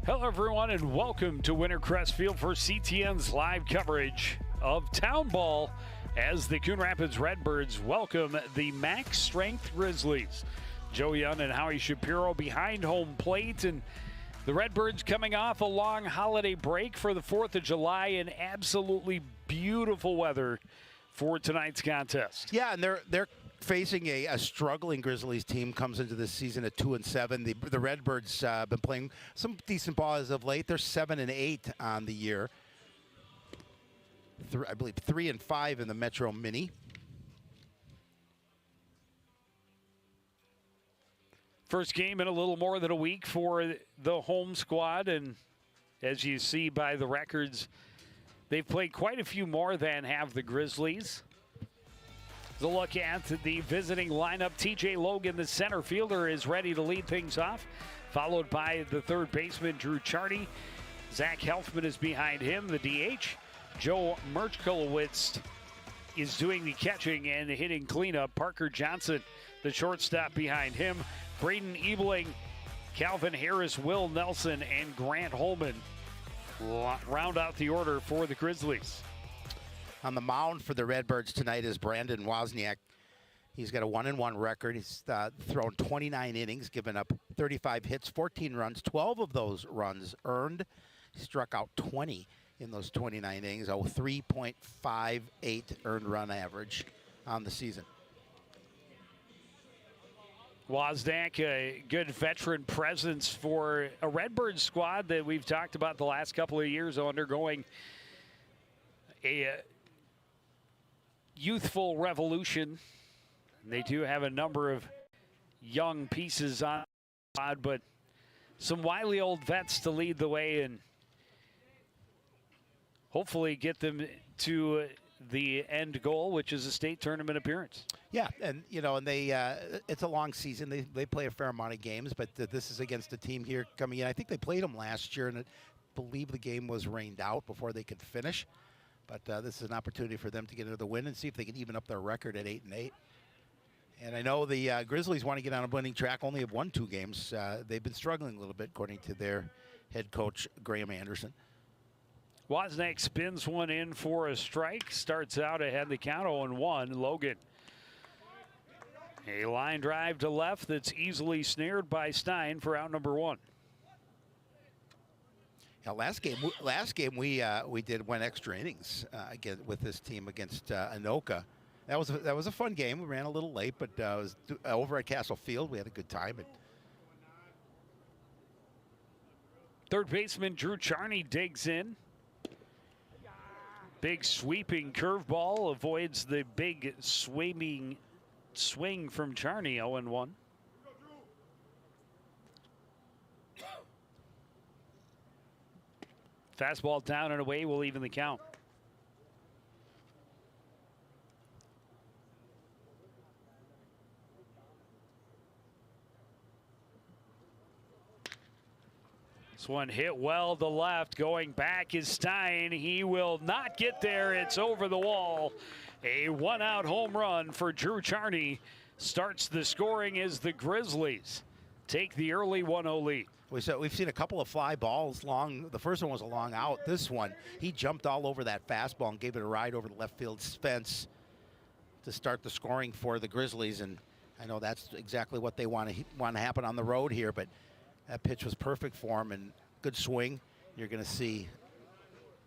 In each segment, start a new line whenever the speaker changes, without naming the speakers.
Hello, everyone, and welcome to Wintercrest Field for CTN's live coverage of Town Ball as the Coon Rapids Redbirds welcome the Max Strength Grizzlies. Joe Young and Howie Shapiro behind home plate, and the Redbirds coming off a long holiday break for the 4th of July and absolutely beautiful weather for tonight's contest.
Yeah, and they're facing a struggling Grizzlies team. Comes into this season at 2-7. The Redbirds been playing some decent ball as of late. They're 7-8 on the year. I believe 3-5 in the Metro Mini.
First game in a little more than a week for the home squad, and as you see by the records, they've played quite a few more than have the Grizzlies. The look at the visiting lineup. TJ Logan, the center fielder, is ready to lead things off, followed by the third baseman, Drew Charney. Zach Helfman is behind him, the DH. Joe Merchkolowitz is doing the catching and hitting cleanup. Parker Johnson, the shortstop, behind him. Braden Ebling, Calvin Harris, Will Nelson, and Grant Holman round out the order for the Grizzlies.
On the mound for the Redbirds tonight is Brandon Wozniak. He's got a 1-1 record. He's thrown 29 innings, given up 35 hits, 14 runs, 12 of those runs earned. He struck out 20 in those 29 innings, a 3.58 earned run average on the season.
Wozniak, a good veteran presence for a Redbirds squad that we've talked about the last couple of years, undergoing a youthful revolution. They do have a number of young pieces on the squad, but some wily old vets to lead the way and hopefully get them to the end goal, which is a state tournament appearance.
Yeah, and they it's a long season. They play a fair amount of games, but this is against a team here coming in. I think they played them last year, and I believe the game was rained out before they could finish. But this is an opportunity for them to get another win and see if they can even up their record at 8-8. And I know the Grizzlies want to get on a winning track. Only have won 2 games. They've been struggling a little bit, according to their head coach, Graham Anderson.
Wozniak spins one in for a strike. Starts out ahead the count 0-1. Logan. A line drive to left that's easily snared by Stein for out number 1.
Yeah, last game we went extra innings again with this team against Anoka. That was a fun game. We ran a little late, but it was over at Castle Field. We had a good time.
Third baseman Drew Charney digs in. Big sweeping curveball avoids the big swing from Charney. 0-1. Fastball down and away will even the count. This one hit well to left. Going back is Stein. He will not get there. It's over the wall. A 1-out home run for Drew Charney starts the scoring as the Grizzlies take the early 1-0 lead.
We've seen a couple of fly balls long. The first one was a long out. This one, he jumped all over that fastball and gave it a ride over the left field fence to start the scoring for the Grizzlies. And I know that's exactly what they want to happen on the road here, but that pitch was perfect for him and good swing. You're going to see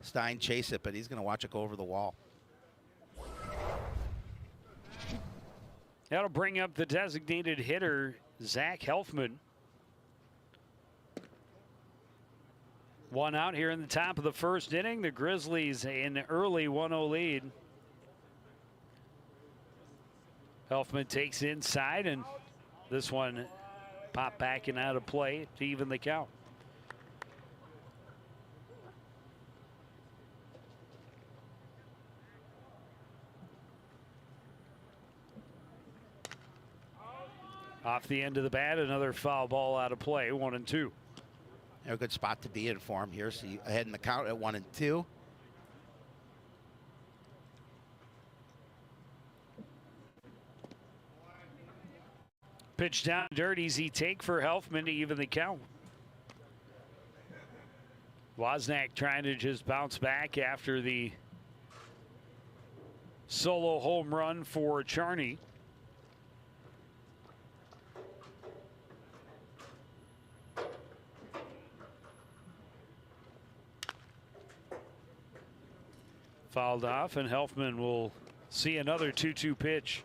Stein chase it, but he's going to watch it go over the wall.
That'll bring up the designated hitter, Zach Helfman. 1 out here in the top of the first inning. The Grizzlies in early 1-0 lead. Helfman takes inside, and this one popped back and out of play to even the count. Off the end of the bat, another foul ball out of play, 1-2.
A good spot to be in for him here. So you ahead in the count at 1-2.
Pitch down, dirt, easy take for Helfman to even the count. Wozniak trying to just bounce back after the solo home run for Charney. Fouled off, and Helfman will see another 2-2 pitch.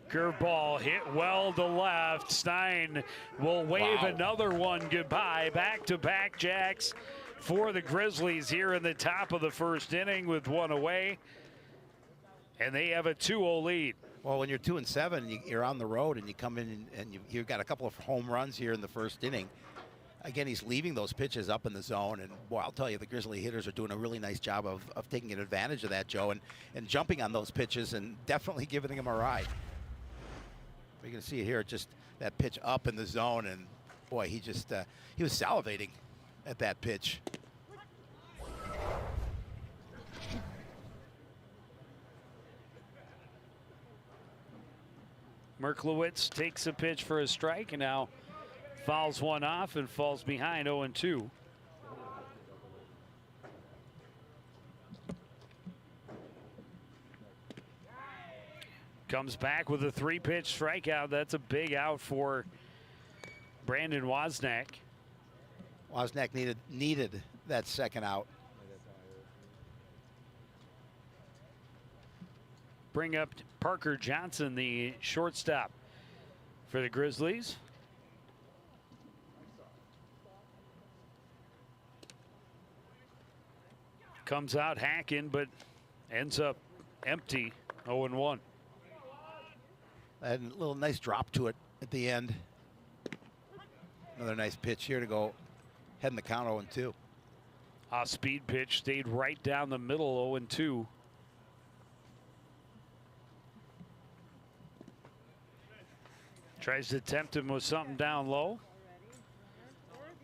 Curveball hit well to left. Stein will wave another one goodbye. Back-to-back jacks for the Grizzlies here in the top of the first inning with one away. And they have a 2-0 lead.
Well, when you're 2-7, you're on the road and you come in and you've got a couple of home runs here in the first inning. Again, he's leaving those pitches up in the zone, and boy, I'll tell you, the Grizzly hitters are doing a really nice job of taking advantage of that, Joe, and jumping on those pitches and definitely giving them a ride. You're going to see it here, just that pitch up in the zone, and boy, he was salivating at that pitch.
Merklowitz takes a pitch for a strike and now fouls one off and falls behind 0-2. Comes back with a 3-pitch strikeout. That's a big out for Brandon Wozniak.
Wozniak needed that second out.
Bring up Parker Johnson, the shortstop for the Grizzlies. Comes out hacking, but ends up empty, 0-1.
And a little nice drop to it at the end. Another nice pitch here to go head in the count, 0-2.
A speed pitch stayed right down the middle, 0-2. Tries to tempt him with something down low.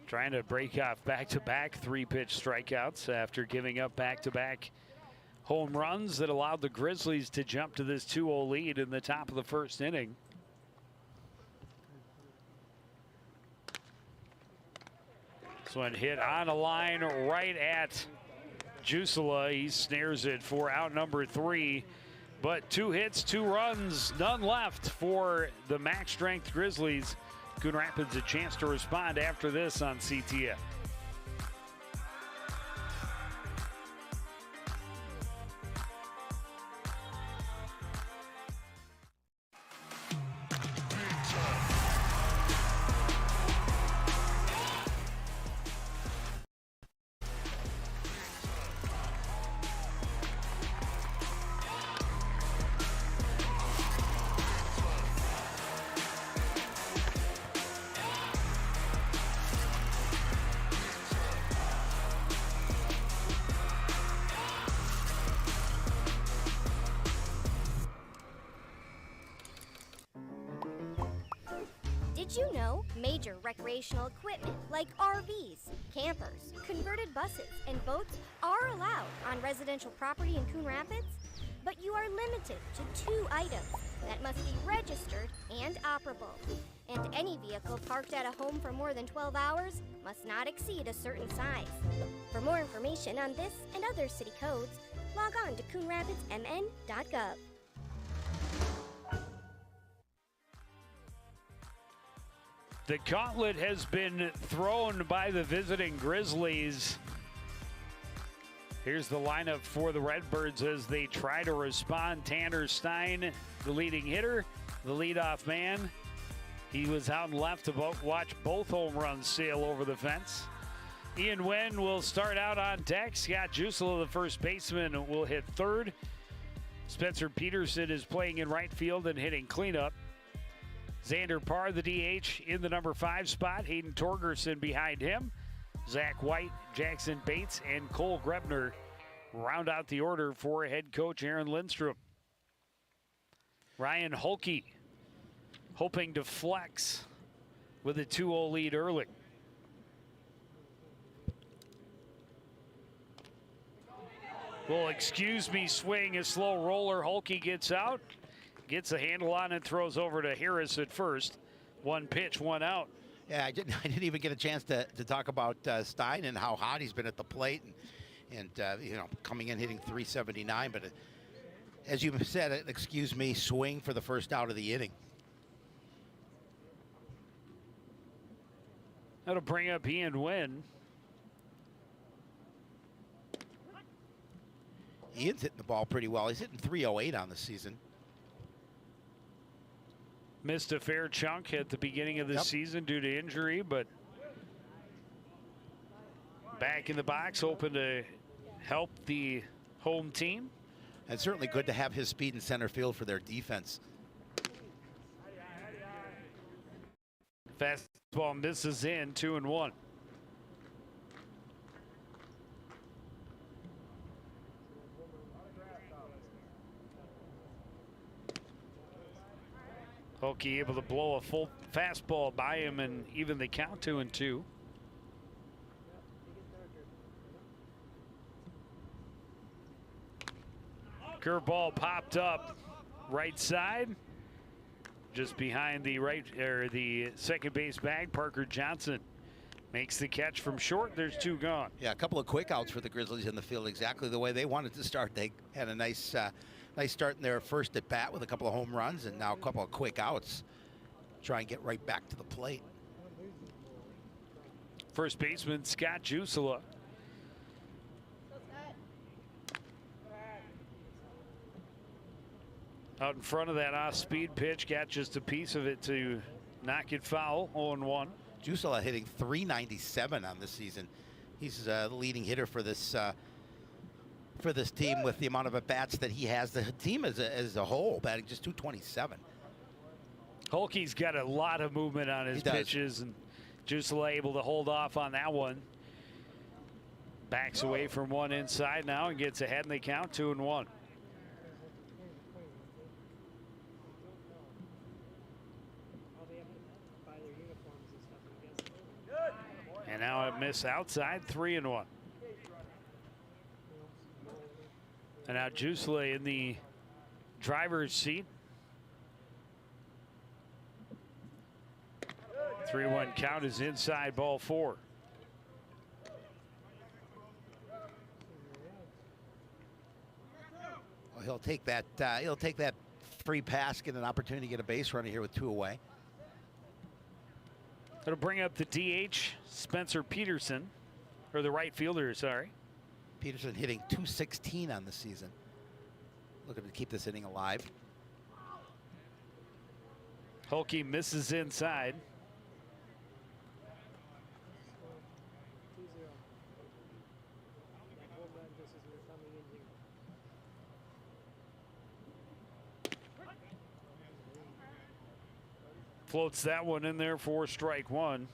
Trying to break off back-to-back 3-pitch strikeouts after giving up back-to-back home runs that allowed the Grizzlies to jump to this 2-0 lead in the top of the first inning. This one hit on a line right at Jusela. He snares it for out number 3. But 2 hits, 2 runs, none left for the max strength Grizzlies. Coon Rapids a chance to respond after this on CTF.
Did you know major recreational equipment like RVs, campers, converted buses, and boats are allowed on residential property in Coon Rapids? But you are limited to 2 items that must be registered and operable. And any vehicle parked at a home for more than 12 hours must not exceed a certain size. For more information on this and other city codes, log on to coonrapidsmn.gov.
The gauntlet has been thrown by the visiting Grizzlies. Here's the lineup for the Redbirds as they try to respond. Tanner Stein, the leading hitter, the leadoff man. He was out and left to watch both home runs sail over the fence. Ian Nguyen will start out on deck. Scott Jusela, the first baseman, will hit third. Spencer Peterson is playing in right field and hitting cleanup. Xander Parr, the DH, in the number 5 spot. Hayden Torgerson behind him. Zach White, Jackson Bates, and Cole Grebner round out the order for head coach Aaron Lindstrom. Ryan Holke hoping to flex with a 2-0 lead early. Well, excuse me, swing a slow roller. Holke gets out, gets a handle on it, throws over to Harris at first. One pitch, one out.
Yeah, I didn't even get a chance to talk about Stein and how hot he's been at the plate, and you know, coming in hitting 379. But as you said, excuse me, swing for the first out of the inning.
That'll bring up Ian Wynn.
Ian's hitting the ball pretty well. He's hitting 308 on the season.
Missed a fair chunk at the beginning of the season due to injury, but back in the box, hoping to help the home team.
And certainly good to have his speed in center field for their defense.
Fastball misses in, 2-1. Holke able to blow a full fastball by him and even the count 2-2. Curveball popped up right side, just behind the the second base bag. Parker Johnson makes the catch from short. There's two gone.
Yeah, a couple of quick outs for the Grizzlies in the field, exactly the way they wanted to start. They had a nice start in their first at bat with a couple of home runs, and now a couple of quick outs. Try and get right back to the plate.
First baseman Scott Jusela. Out in front of that off-speed pitch, got just a piece of it to knock it foul. 0-1.
Jusela hitting 397 on this season. He's the leading hitter for this team with the amount of at-bats that he has. The team as a whole batting just 227.
Holke's got a lot of movement on his pitches, and Jusela able to hold off on that one. Backs away from one inside now and gets ahead in the count, 2-1. And now a miss outside, 3-1. And now Jusela in the driver's seat. 3-1 count is inside, ball 4.
Well, he'll take that free pass, get an opportunity to get a base runner here with 2 away.
That'll bring up the DH, Spencer Peterson, or the right fielder, sorry.
Peterson hitting 216 on the season. Looking to keep this inning alive.
Holke misses inside. Floats that one in there for strike one.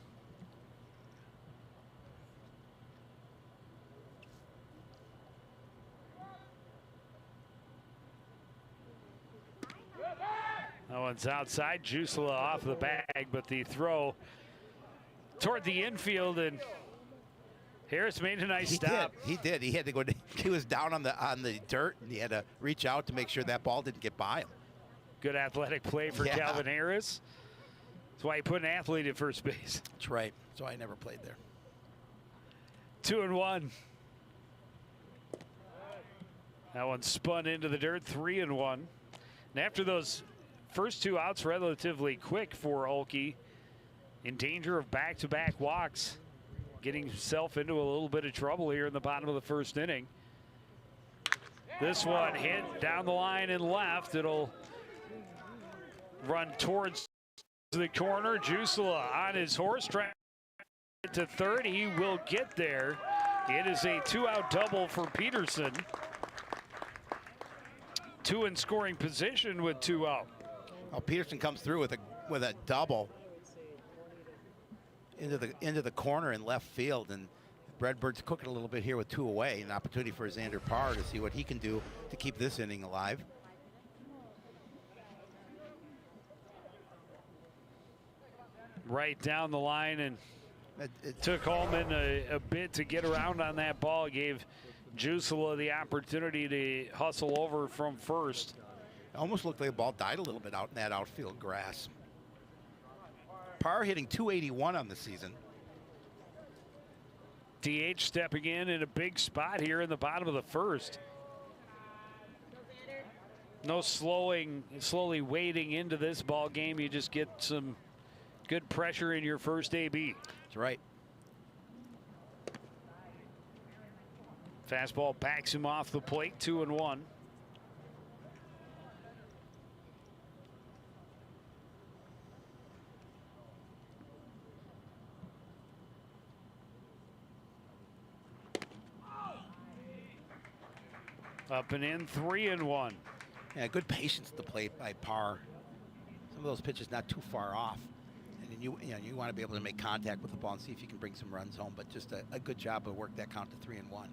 That one's outside. Jusela off the bag, but the throw toward the infield, and Harris made a nice stop.
He did. He had to go. He was down on the dirt, and he had to reach out to make sure that ball didn't get by him.
Good athletic play for Calvin Harris. That's why he put an athlete at first base.
That's right. That's why I never played there.
2-1. That one spun into the dirt, 3-1. And after those first 2 outs relatively quick for Holke, in danger of back-to-back walks, getting himself into a little bit of trouble here in the bottom of the first inning. This one hit down the line and left. It'll run towards the corner. Jusela on his horse, trying to third. He will get there. It is a 2-out double for Peterson. 2 in scoring position with 2 out.
Well, Peterson comes through with a double into the corner in left field, and Redbird's cooking a little bit here with 2 away. An opportunity for Xander Parr to see what he can do to keep this inning alive.
Right down the line, and it took Holman a bit to get around on that ball. Gave Jusela the opportunity to hustle over from first.
It almost looked like the ball died a little bit out in that outfield grass. Parr hitting .281 on the season.
DH stepping in a big spot here in the bottom of the first. No slowly wading into this ball game. You just get some good pressure in your first AB.
That's right.
Fastball backs him off the plate, 2-1. Up and in, 3-1.
Yeah, good patience at the plate by Parr. Some of those pitches not too far off. And then you want to be able to make contact with the ball and see if you can bring some runs home. But just a good job to work that count to 3-1.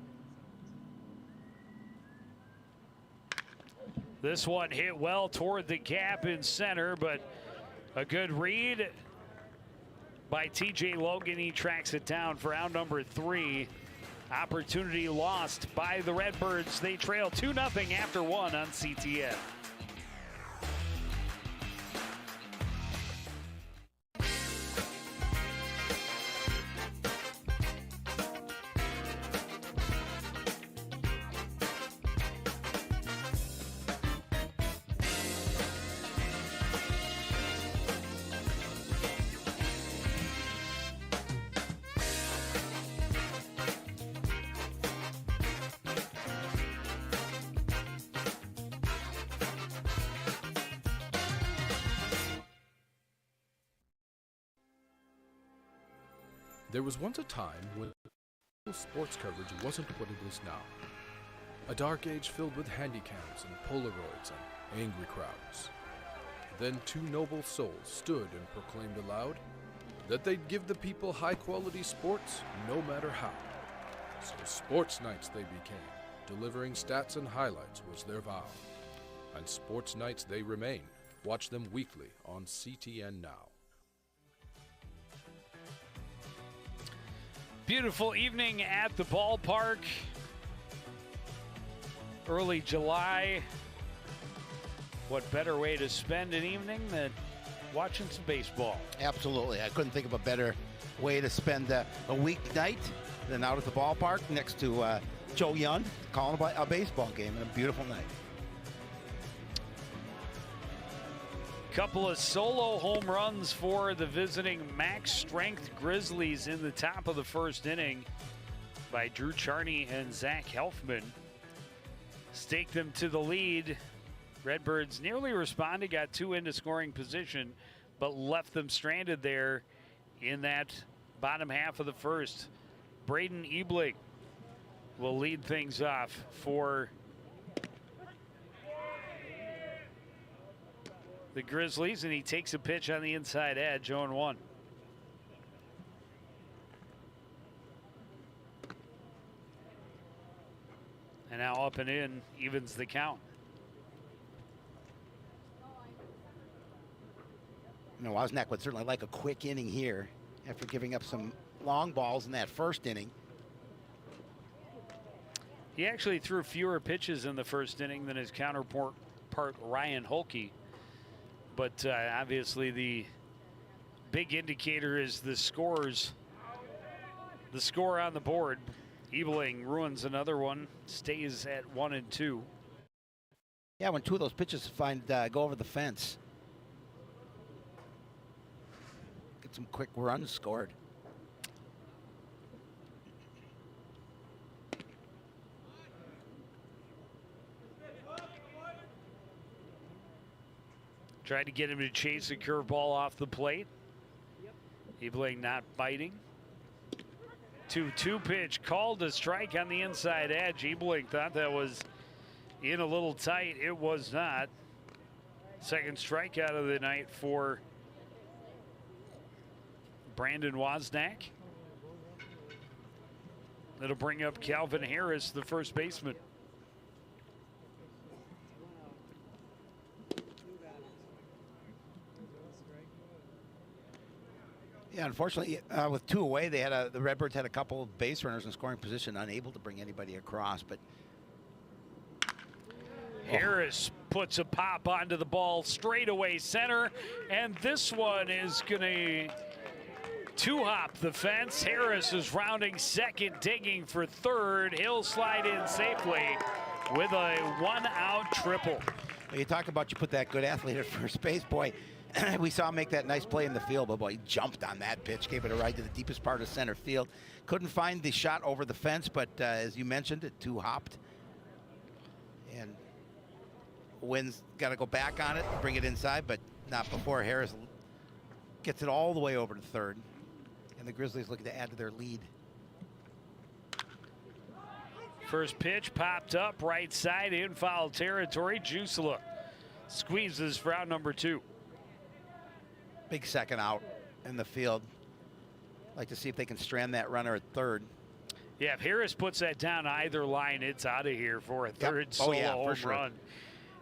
This one hit well toward the gap in center, but a good read by TJ Logan. He tracks it down for out number 3. Opportunity lost by the Redbirds. They trail 2-0 after 1 on CTN.
There was once a time when sports coverage wasn't what it is now. A dark age filled with handycams and Polaroids and angry crowds. Then 2 noble souls stood and proclaimed aloud that they'd give the people high-quality sports no matter how. So sports nights they became, delivering stats and highlights was their vow. And sports nights they remain. Watch them weekly on CTN Now.
Beautiful evening at the ballpark. Early July. What better way to spend an evening than watching some baseball?
Absolutely. I couldn't think of a better way to spend a weeknight than out at the ballpark next to Joe Young calling a baseball game and a beautiful night.
Couple of solo home runs for the visiting max strength Grizzlies in the top of the first inning by Drew Charney and Zach Helfman. Staked them to the lead. Redbirds nearly responded, got 2 into scoring position, but left them stranded there in that bottom half of the first. Braden Ebling will lead things off for the Grizzlies, and he takes a pitch on the inside edge, 0-1. And now up and in, evens the count.
You know, Wozniak would certainly like a quick inning here after giving up some long balls in that first inning.
He actually threw fewer pitches in the first inning than his counterpart Ryan Holke. But obviously the big indicator is the scores. The score on the board. Ebling ruins another one, stays at 1-2.
Yeah, when 2 of those pitches go over the fence. Get some quick runs scored.
Tried to get him to chase a curveball off the plate. Ebling not biting. 2-2 pitch called a strike on the inside edge. Ebling thought that was in a little tight. It was not. Second strikeout of the night for Brandon Wozniak. That'll bring up Calvin Harris, the first baseman.
Yeah, unfortunately, with 2 away, they had the Redbirds had a couple of base runners in scoring position, unable to bring anybody across. But
Harris puts a pop onto the ball, straightaway center, and this one is going to two-hop the fence. Harris is rounding second, digging for third. He'll slide in safely with a one-out triple.
Well, you talk about you put that good athlete at first base, boy. We saw him make that nice play in the field, but boy, he jumped on that pitch, gave it a ride to the deepest part of center field. Couldn't find the shot over the fence, but as you mentioned, it two-hopped. And Wynn's got to go back on it, bring it inside, but not before Harris gets it all the way over to third. And the Grizzlies looking to add to their lead.
First pitch popped up right side in foul territory. Jusela squeezes for out number 2.
Big second out in the field. Like to see if they can strand that runner at third.
Yeah, if Harris puts that down either line, it's out of here for a third solo home run.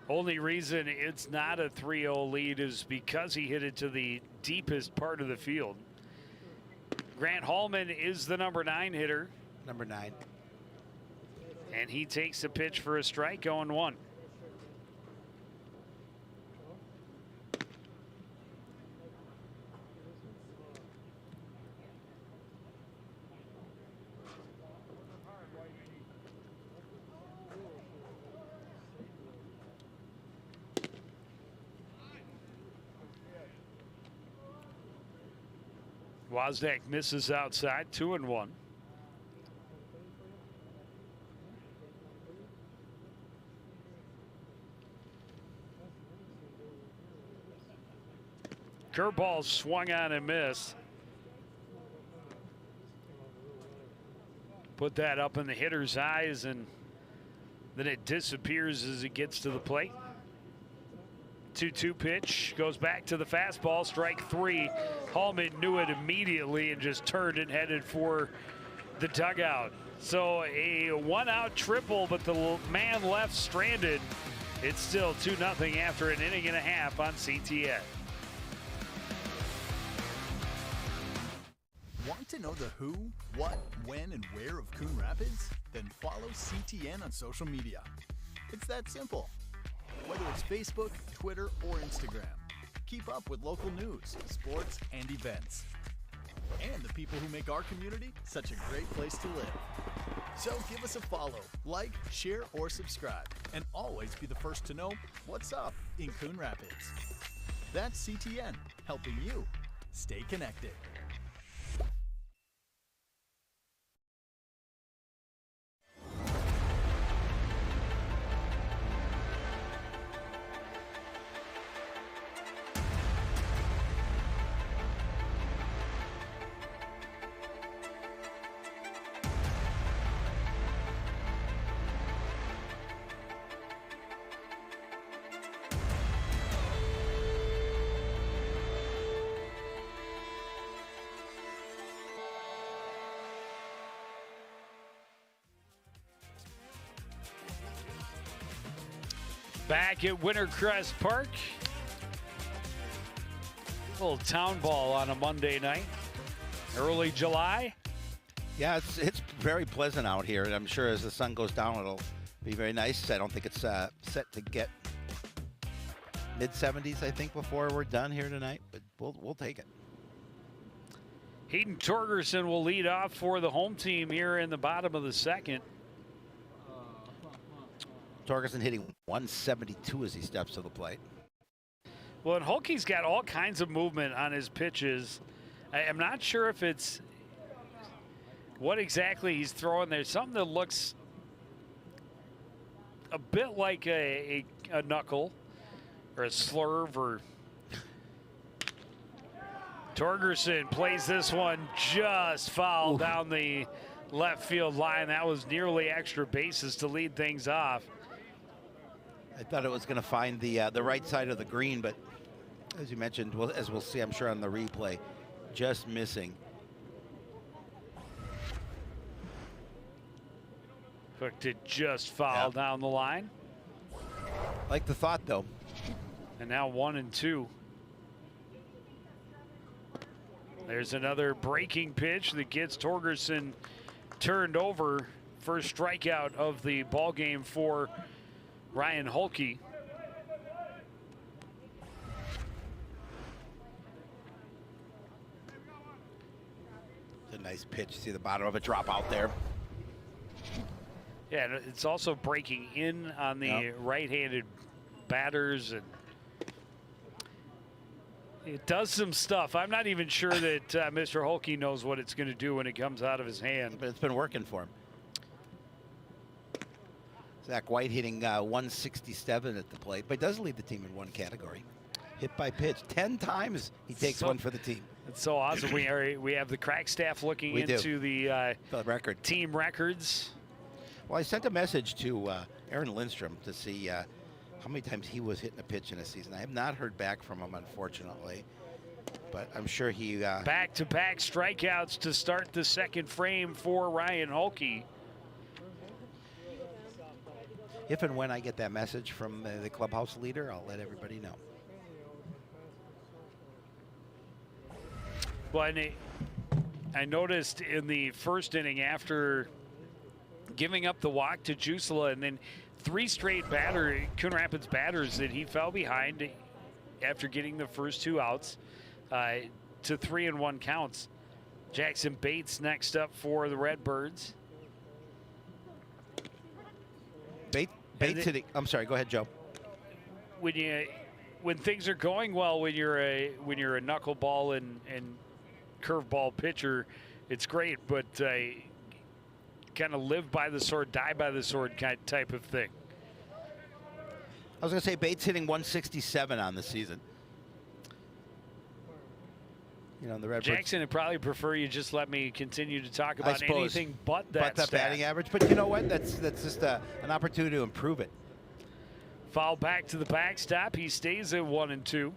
Only reason it's not a 3-0 lead is because he hit it to the deepest part of the field. Grant Hallman is the number 9 hitter.
Number 9.
And he takes the pitch for a strike, 0-1. Wozniak misses outside, 2-1. Curveball swung on and missed. Put that up in the hitter's eyes, and then it disappears as it gets to the plate. 2-2 pitch goes back to the fastball, strike 3. Hallman knew it immediately and just turned and headed for the dugout. So a one-out triple, but the man left stranded. It's still 2-0 after an inning and a half on CTN.
Want to know the who, what, when, and where of Coon Rapids? Then follow CTN on social media. It's that simple. Whether it's Facebook, Twitter, or Instagram, keep up with local news, sports, and events. And the people who make our community such a great place to live. So give us a follow, like, share, or subscribe, and always be the first to know what's up in Coon Rapids. That's CTN, helping you stay connected.
Back at Wintercrest Park. A little town ball on a Monday night. Early July.
Yeah, it's very pleasant out here, and I'm sure as the sun goes down, it'll be very nice. I don't think it's set to get mid-70s, I think, before we're done here tonight, but we'll take it.
Hayden Torgerson will lead off for the home team here in the bottom of the second.
Torgerson hitting 172 as he steps to the plate.
Well, and Holke's got all kinds of movement on his pitches. I'm not sure if it's what exactly he's throwing. There's something that looks a bit like a knuckle or a slurve. Or Torgerson plays this one just foul down the left field line. That was nearly extra bases to lead things off.
I thought it was going to find the right side of the green, but as you mentioned, as we'll see, I'm sure on the replay, just missing.
Hooked it just foul down the line.
Like the thought, though.
And now 1-2. There's another breaking pitch that gets Torgerson turned over. First strikeout of the ball game for Ryan Holke.
It's a nice pitch. See the bottom of it drop out there.
Yeah, and it's also breaking in on the right-handed batters, and it does some stuff. I'm not even sure that Mr. Holke knows what it's going to do when it comes out of his hand.
But it's been working for him. Zach White hitting 167 at the plate, but does lead the team in one category. Hit by pitch. 10 times he takes one for the team.
It's so awesome. We have the crack staff looking into the
record.
Team records.
Well, I sent a message to Aaron Lindstrom to see how many times he was hitting a pitch in a season. I have not heard back from him, unfortunately, but I'm sure he...
Back-to-back strikeouts to start the second frame for Ryan Holke.
If and when I get that message from the clubhouse leader, I'll let everybody know.
Well, and I noticed in the first inning, after giving up the walk to Jusela and then 3 straight Coon Rapids batters, that he fell behind after getting the first 2 outs to 3-1 counts. Jackson Bates next up for the Redbirds.
Bates hitting. I'm sorry. Go ahead, Joe.
When things are going well, when you're a knuckleball and curveball pitcher, it's great. But kind of live by the sword, die by the sword type of thing.
I was going to say Bates hitting 167 on the season. You know, the Redbirds.
Jackson would probably prefer you just let me continue to talk about anything but that
batting average. But you know what? That's just an opportunity to improve it.
Foul back to the backstop. He stays at 1-2.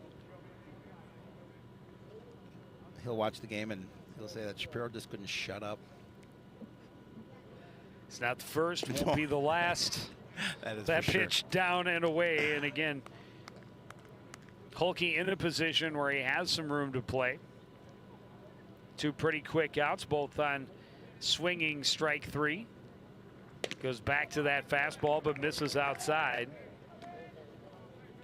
He'll watch the game and he'll say that Shapiro just couldn't shut up.
It's not the first, won't be the last. That pitch down and away. And again, Holke in a position where he has some room to play. 2 pretty quick outs, both on swinging strike 3. Goes back to that fastball, but misses outside.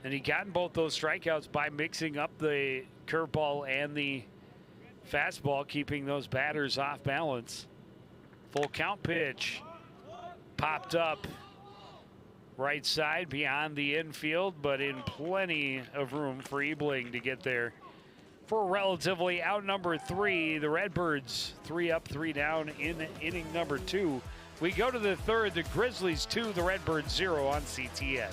And he gotten both those strikeouts by mixing up the curveball and the fastball, keeping those batters off balance. Full count pitch. Popped up right side beyond the infield, but in plenty of room for Ebling to get there. For relatively outnumbered 3, the Redbirds 3 up, 3 down in inning number 2. We go to the third, the Grizzlies 2, the Redbirds 0 on CTN.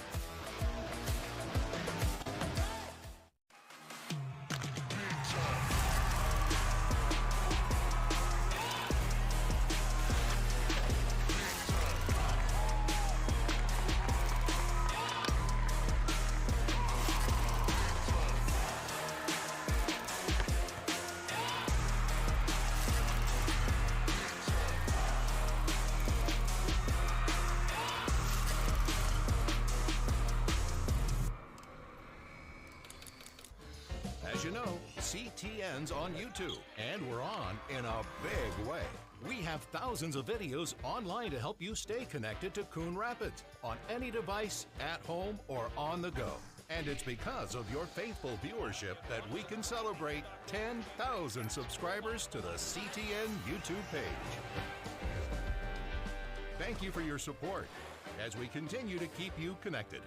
As you know, CTN's on YouTube, and we're on in a big way. We have thousands of videos online to help you stay connected to Coon Rapids on any device, at home, or on the go. And it's because of your faithful viewership that we can celebrate 10,000 subscribers to the CTN YouTube page. Thank you for your support as we continue to keep you connected.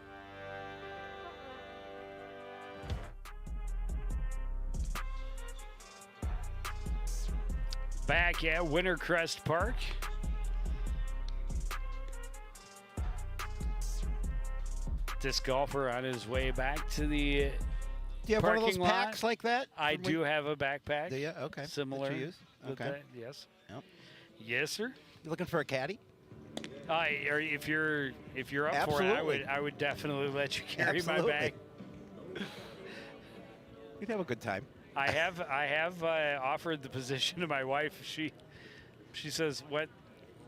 Back at Wintercrest Park. Disc golfer on his way back to the
Do you have one of those
parking lot.
packs like that?
I do have a backpack.
Do you? Okay.
Similar.
That you use?
with
Okay.
that, yes.
Yep.
Yes, sir.
You looking for a caddy?
Or if you're up
Absolutely.
for it, I would definitely let you carry
Absolutely.
my bag.
You'd have a good time.
I have offered the position to my wife. She says, "What?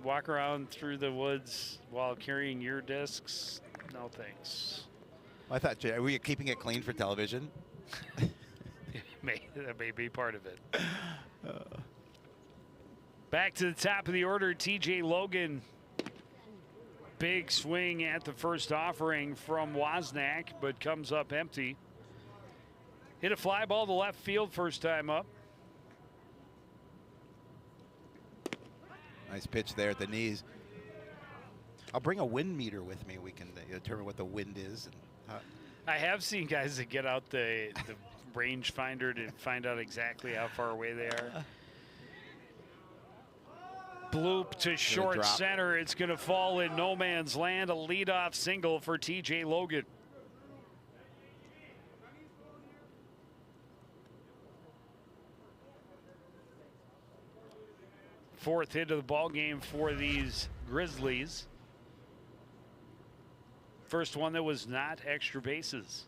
Walk around through the woods while carrying your discs? No thanks."
I thought, were you keeping it clean for television?
That may be part of it. Back to the top of the order, TJ Logan. Big swing at the first offering from Wozniak, but comes up empty. Hit a fly ball to left field first time up.
Nice pitch there at the knees. I'll bring a wind meter with me. We can determine what the wind is. And,
I have seen guys that get out the range finder to find out exactly how far away they are. Bloop to short center. It's going to fall in no man's land. A leadoff single for TJ Logan. Fourth hit of the ball game for these Grizzlies. First one that was not extra bases.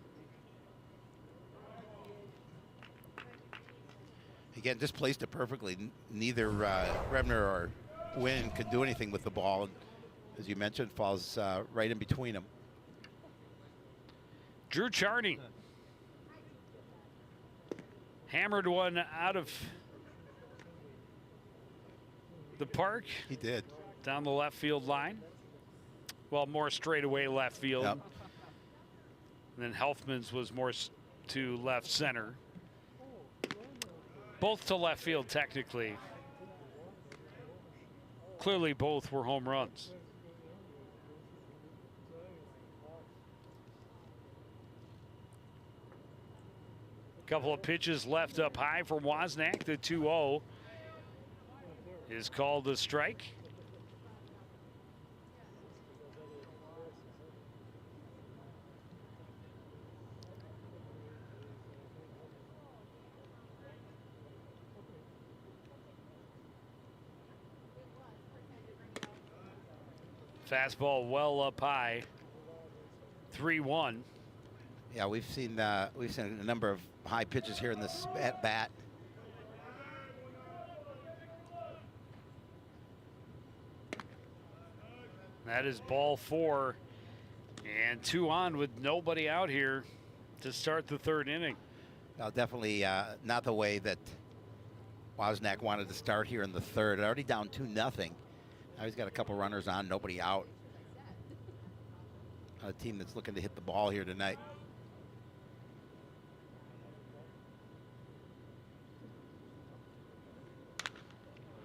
Again, just placed it perfectly. Neither Revner or Wynn could do anything with the ball. As you mentioned, falls right in between them.
Drew Charney hammered one out of the park.
He did.
Down the left field line. Well, more straightaway left field.
Yep.
And then Helfman's was more to left center. Both to left field, technically. Clearly, both were home runs. Couple of pitches left up high from Wozniak. The 2-0 is called a strike. Fastball well up high. 3-1.
Yeah, we've seen a number of high pitches here in this at bat.
That is ball 4, and 2 on with nobody out here to start the third inning.
Now, definitely not the way that Wozniak wanted to start here in the third. Already down 2-0. Now he's got a couple runners on, nobody out. A team that's looking to hit the ball here tonight.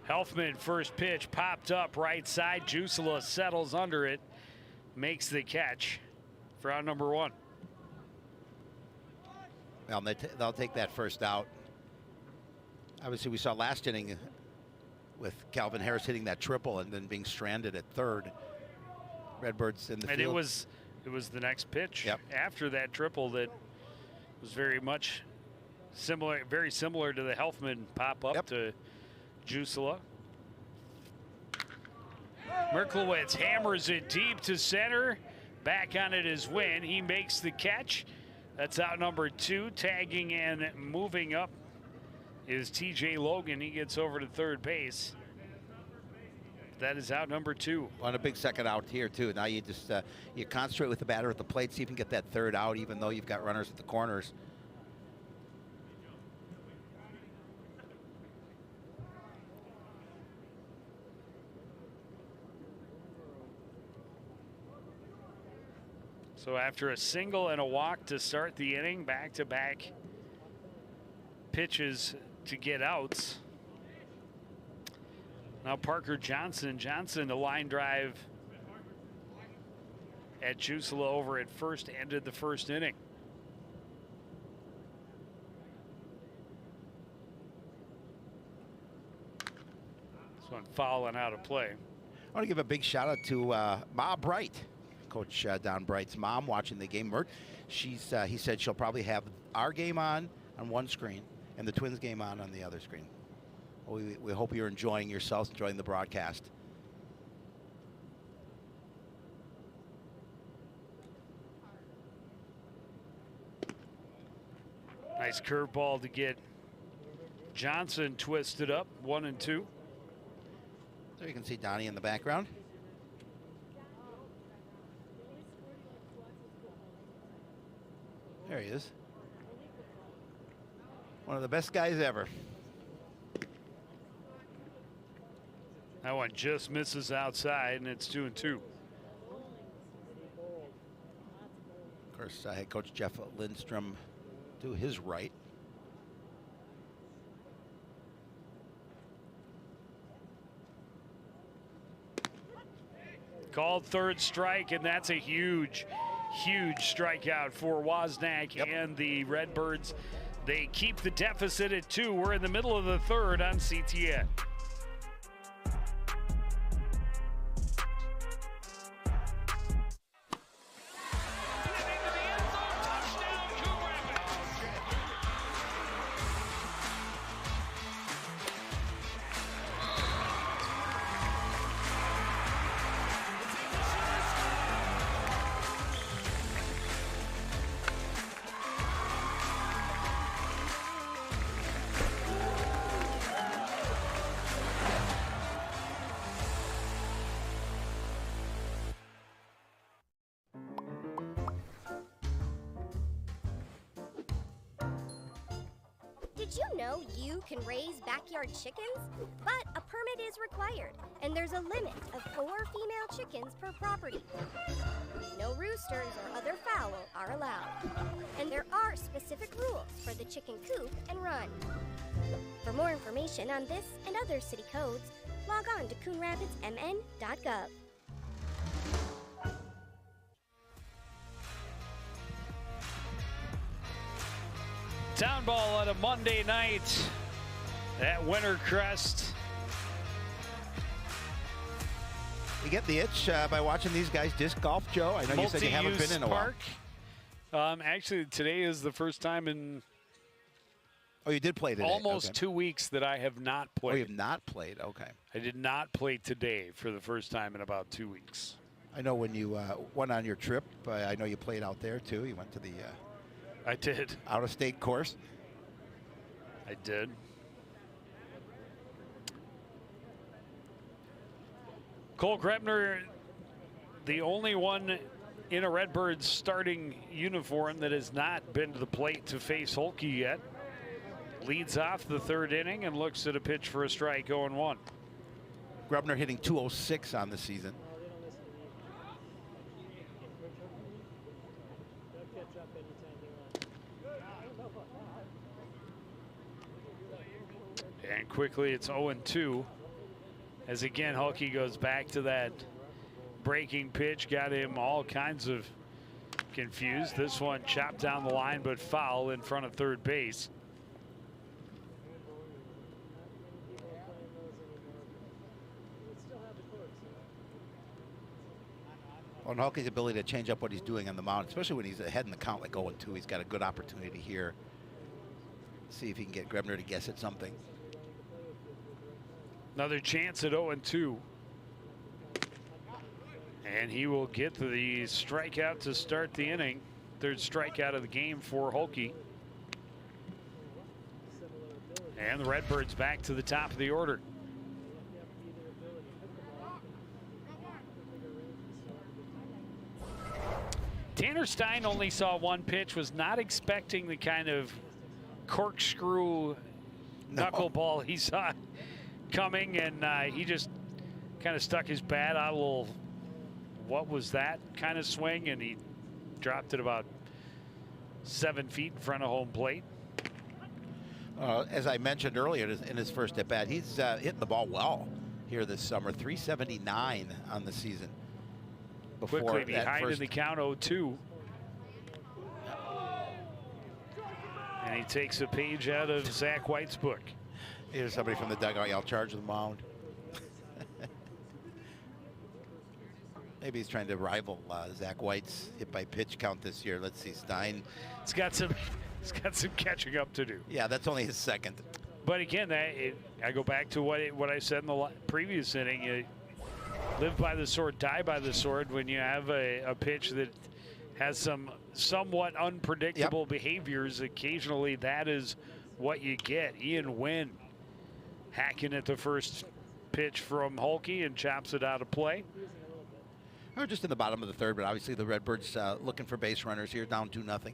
Helfman, first pitch, popped up right side. Jusela settles under it, makes the catch for out number 1.
Well, they'll take that first out. Obviously, we saw last inning with Calvin Harris hitting that triple and then being stranded at third. Redbirds in the field.
And it was the next pitch after that triple that was very much similar, very similar to the Helfman pop up to Jusela. Merklowitz hammers it deep to center. Back on it is Wynn. He makes the catch. That's out number 2. Tagging and moving up is TJ Logan. He gets over to third base. That is out number 2.
On a big second out here too. Now you just you concentrate with the batter at the plate, see if you can get that third out, even though you've got runners at the corners.
So after a single and a walk to start the inning, back-to-back pitches to get outs. Now Parker Johnson. Johnson, a line drive at Jusela over at first, ended the first inning. This one fouling out of play.
I want to give a big shout out to Ma Bright, Coach Don Bright's mom, watching the game. He said she'll probably have our game on one screen and the Twins game on the other screen. We hope you're enjoying yourselves, enjoying the broadcast.
Nice curveball to get Johnson twisted up, 1-2.
There you can see Donnie in the background. There he is. One of the best guys ever.
That one just misses outside, and it's 2-2.
Of course, head coach Jeff Lindstrom to his right.
Called third strike, and that's a huge, huge strikeout for Wozniak and the Redbirds. They keep the deficit at 2. We're in the middle of the third on CTN.
Did you know you can raise backyard chickens? But a permit is required, and there's a limit of 4 female chickens per property. No roosters or other fowl are allowed. And there are specific rules for the chicken coop and run. For more information on this and other city codes, log on to coonrapidsmn.gov.
Town ball on a Monday night at Wintercrest.
You get the itch by watching these guys disc golf, Joe? I know you said you haven't been in a while.
Actually, today is the first time in
Oh, you did play today.
almost 2 weeks that I have not played.
Oh, you have not played. Okay.
I did not play today for the first time in about 2 weeks.
I know when you went on your trip, I know you played out there too. You went to the
I did.
out-of-state course.
I did. Cole Grepner, the only one in a Redbirds starting uniform that has not been to the plate to face Holke yet. Leads off the third inning and looks at a pitch for a strike, 0-1.
Grubner hitting .206 on the season.
And quickly it's 0-2. As again, Holke goes back to that breaking pitch. Got him all kinds of confused. This one chopped down the line, but foul in front of third base.
On Holke's ability to change up what he's doing on the mound, especially when he's ahead in the count like 0-2, he's got a good opportunity here. See if he can get Grebner to guess at something.
Another chance at 0-2. And he will get the strikeout to start the inning. Third strikeout of the game for Holke. And the Redbirds back to the top of the order. Tanner Stein only saw one pitch, was not expecting the kind of corkscrew knuckleball he saw coming, and he just kind of stuck his bat out a little, what was that kind of swing, and he dropped it about 7 feet in front of home plate.
As I mentioned earlier in his first at bat, he's hitting the ball well here this summer. 379 on the season. Before
Quickly behind
first...
in the count, 0-2. And he takes a page out of Zach White's book.
Here's somebody from the dugout. I'll charge the mound. Maybe he's trying to rival Zach White's hit by pitch count this year. Let's see, Stein.
He's got some catching up to do.
Yeah, that's only his second.
But again, I go back to what I said in the previous inning. You live by the sword, die by the sword. When you have a pitch that has some somewhat unpredictable behaviors, occasionally that is what you get. Ian Wynn hacking at the first pitch from Holke and chops it out of play.
We're just in the bottom of the third, but obviously the Redbirds looking for base runners here, down 2-0.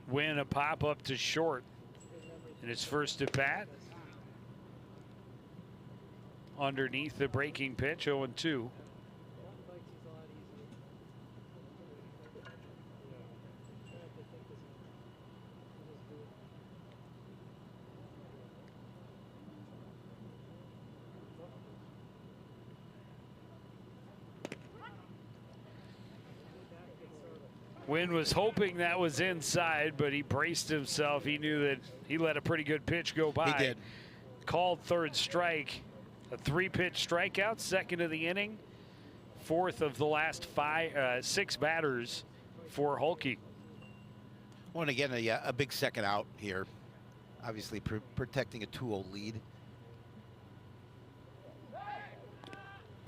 Win a pop up to short in his first at bat. Underneath the breaking pitch, 0-2. Wynn was hoping that was inside, but he braced himself. He knew that he let a pretty good pitch go by.
He did.
Called third strike. A 3-pitch strikeout, second of the inning. Fourth of the last 6 batters for Holke.
Well, and again, a big second out here. Obviously protecting a 2-0 lead.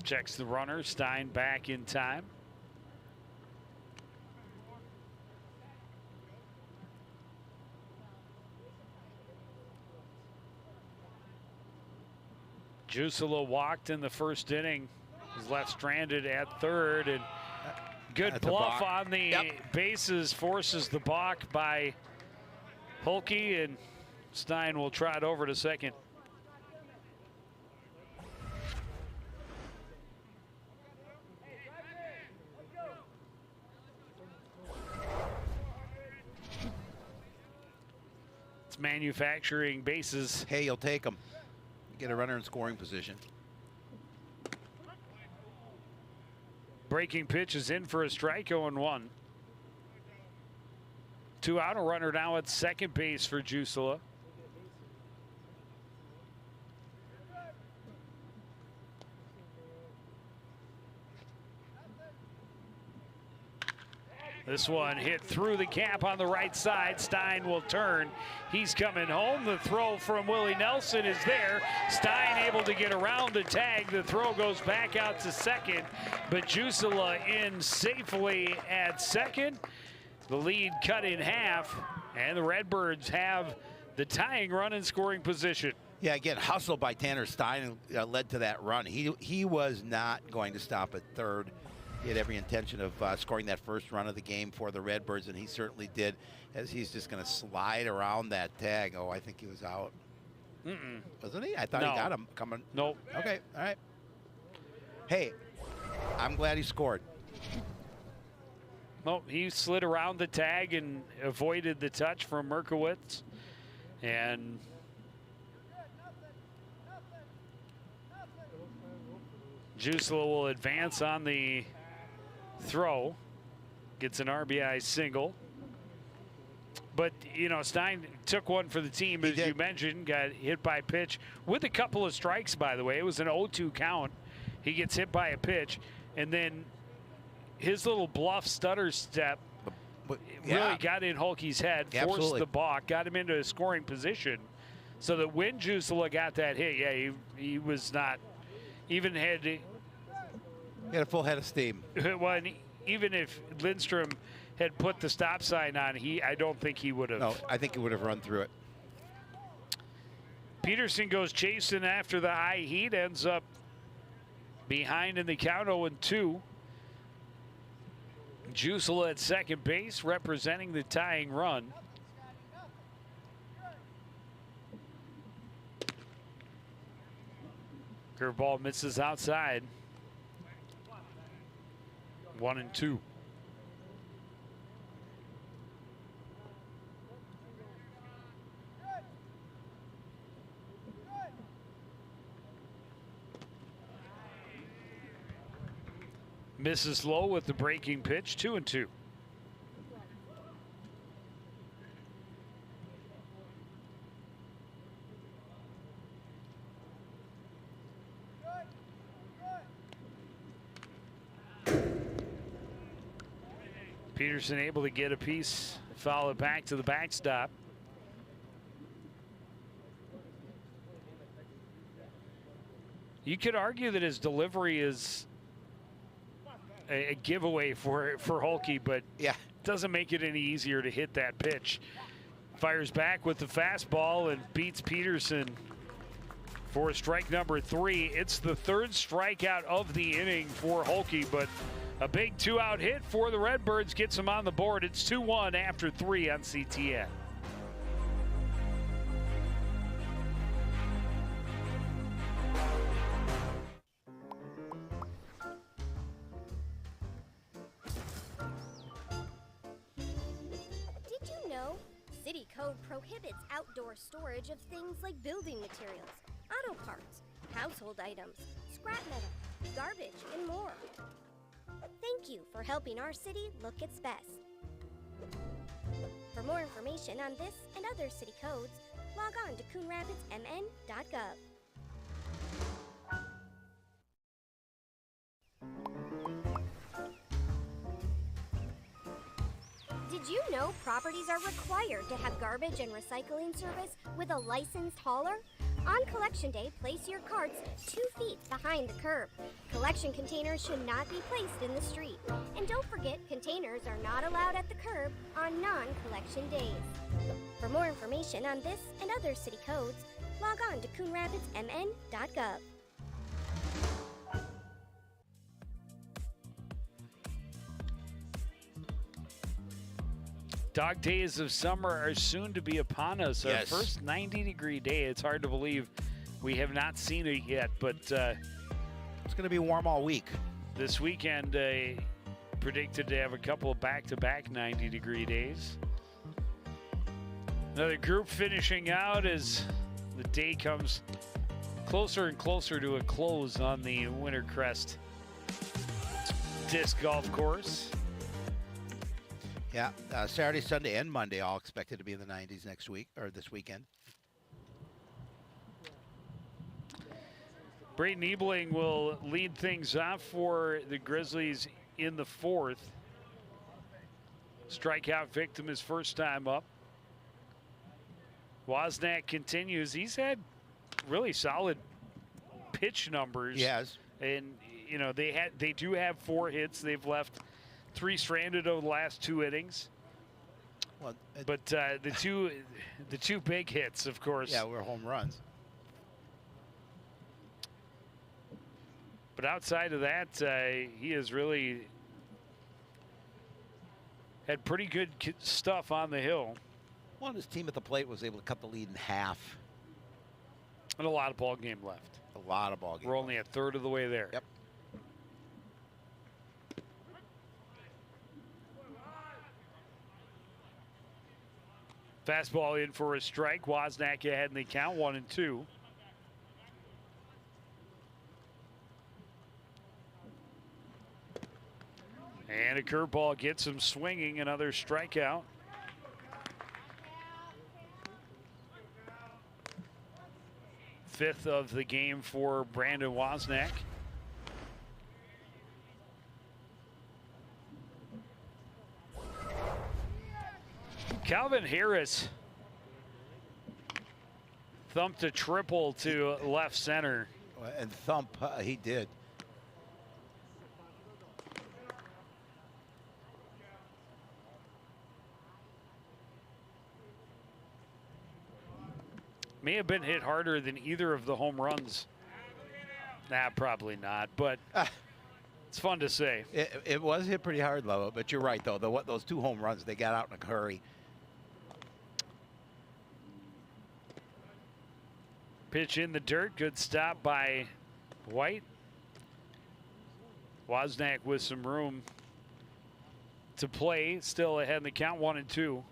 Checks the runner. Stein back in time. Jusela walked in the first inning. Was left stranded at third, and good bluff on the bases forces the balk by Holke, and Stein will trot over to second. It's manufacturing bases.
Hey, you'll take them. Get a runner in scoring position.
Breaking pitch is in for a strike, 0-1. 2 out, a runner now at second base for Jusela. This one hit through the cap on the right side. Stein will turn. He's coming home. The throw from Willie Nelson is there. Stein able to get around the tag. The throw goes back out to second, but Jusela in safely at second. The lead cut in half, and the Redbirds have the tying run in scoring position.
Yeah, again, hustle by Tanner Stein led to that run. He was not going to stop at third. He had every intention of scoring that first run of the game for the Redbirds, and he certainly did, as he's just going to slide around that tag. Oh, I think he was out. Wasn't he? I thought he got him coming.
Nope.
Okay, all right. Hey, I'm glad he scored.
Nope, he slid around the tag and avoided the touch from Merkowitz. And Jusela will advance on the throw, gets an RBI single. But, you know, Stein took one for the team, as you mentioned, got hit by a pitch with a couple of strikes, by the way. It was an 0-2 count. He gets hit by a pitch, and then his little bluff stutter step really got in Holke's head, forced the balk, got him into a scoring position, so that when Jusela got that hit, he was not even had.
He had a full head of steam.
Well, even if Lindstrom had put the stop sign on, I don't think he would have.
No, I think he would have run through it.
Peterson goes chasing after the high heat, ends up behind in the count, 0-2. Jusela at second base, representing the tying run. Curveball misses outside. 1-2. Misses low with the breaking pitch, 2-2. Peterson able to get a piece, foul it back to the backstop. You could argue that his delivery is a giveaway for Holke, but doesn't make it any easier to hit that pitch. Fires back with the fastball and beats Peterson for strike number 3. It's the third strikeout of the inning for Holke, but A big 2-out hit for the Redbirds gets them on the board. It's 2-1 after 3 on CTN.
Did you know? City code prohibits outdoor storage of things like building materials, auto parts, household items, scrap metal, garbage, and more. Thank you for helping our city look its best. For more information on this and other city codes, log on to coonrapidsmn.gov. Did you know properties are required to have garbage and recycling service with a licensed hauler? On collection day, place your carts 2 feet behind the curb. Collection containers should not be placed in the street. And don't forget, containers are not allowed at the curb on non-collection days. For more information on this and other city codes, log on to coonrapidsmn.gov.
Dog days of summer are soon to be upon us.
Yes.
Our first 90-degree day. It's hard to believe we have not seen it yet, but
It's going to be warm all week.
this weekend predicted to have a couple of back-to-back 90-degree days. Another group finishing out as the day comes closer and closer to a close on the Wintercrest Disc Golf Course.
Yeah, Saturday, Sunday, and Monday all expected to be in the 90s next week or this weekend.
Brayden Ebling will lead things off for the Grizzlies in the 4th. Strikeout victim his first time up. Wozniak continues. He's had really solid pitch numbers.
Yes.
And you know they do have 4 hits. They've left 3 stranded over the last 2 innings.
Well,
But the two big hits, of course.
yeah, we're home runs.
But outside of that, he has really had pretty good stuff on the hill.
Well, his team at the plate was able to cut the lead in half.
And a lot of ball game left.
A lot of ball games.
We're only a third of the way there.
Yep.
Fastball in for a strike. Wozniak ahead in the count, 1-2. And a curveball gets him swinging, another strikeout. Fifth of the game for Brandon Wozniak. Calvin Harris thumped a triple to left center.
And thump, he did.
May have been hit harder than either of the home runs. Nah, probably not, but it's fun to say.
It was hit pretty hard, Lovo, but you're right, though. Those 2 home runs, they got out in a hurry.
Pitch in the dirt. Good stop by White. Wozniak with some room to play. Still ahead in the count, 1-2.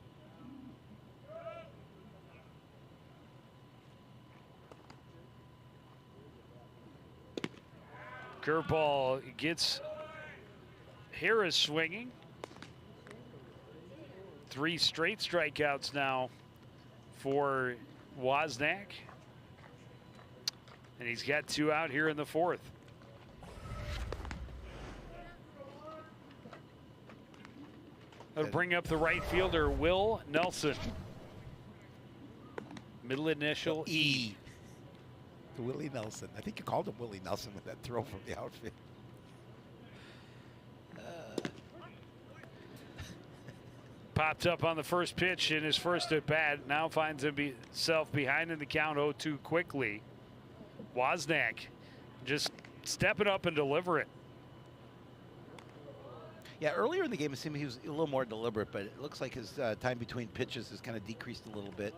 Curveball gets Harris swinging. 3 straight strikeouts now for Wozniak. And he's got 2 out here in the 4th. That'll bring up the right fielder, Will Nelson. Middle initial E.
Willie Nelson. I think you called him Willie Nelson with that throw from the outfield.
Popped up on the first pitch in his first at bat. Now finds himself behind in the count 0-2 quickly. Wozniak just stepping up and deliver it.
Yeah, earlier in the game, it seemed he was a little more deliberate, but it looks like his time between pitches has kind of decreased a little bit.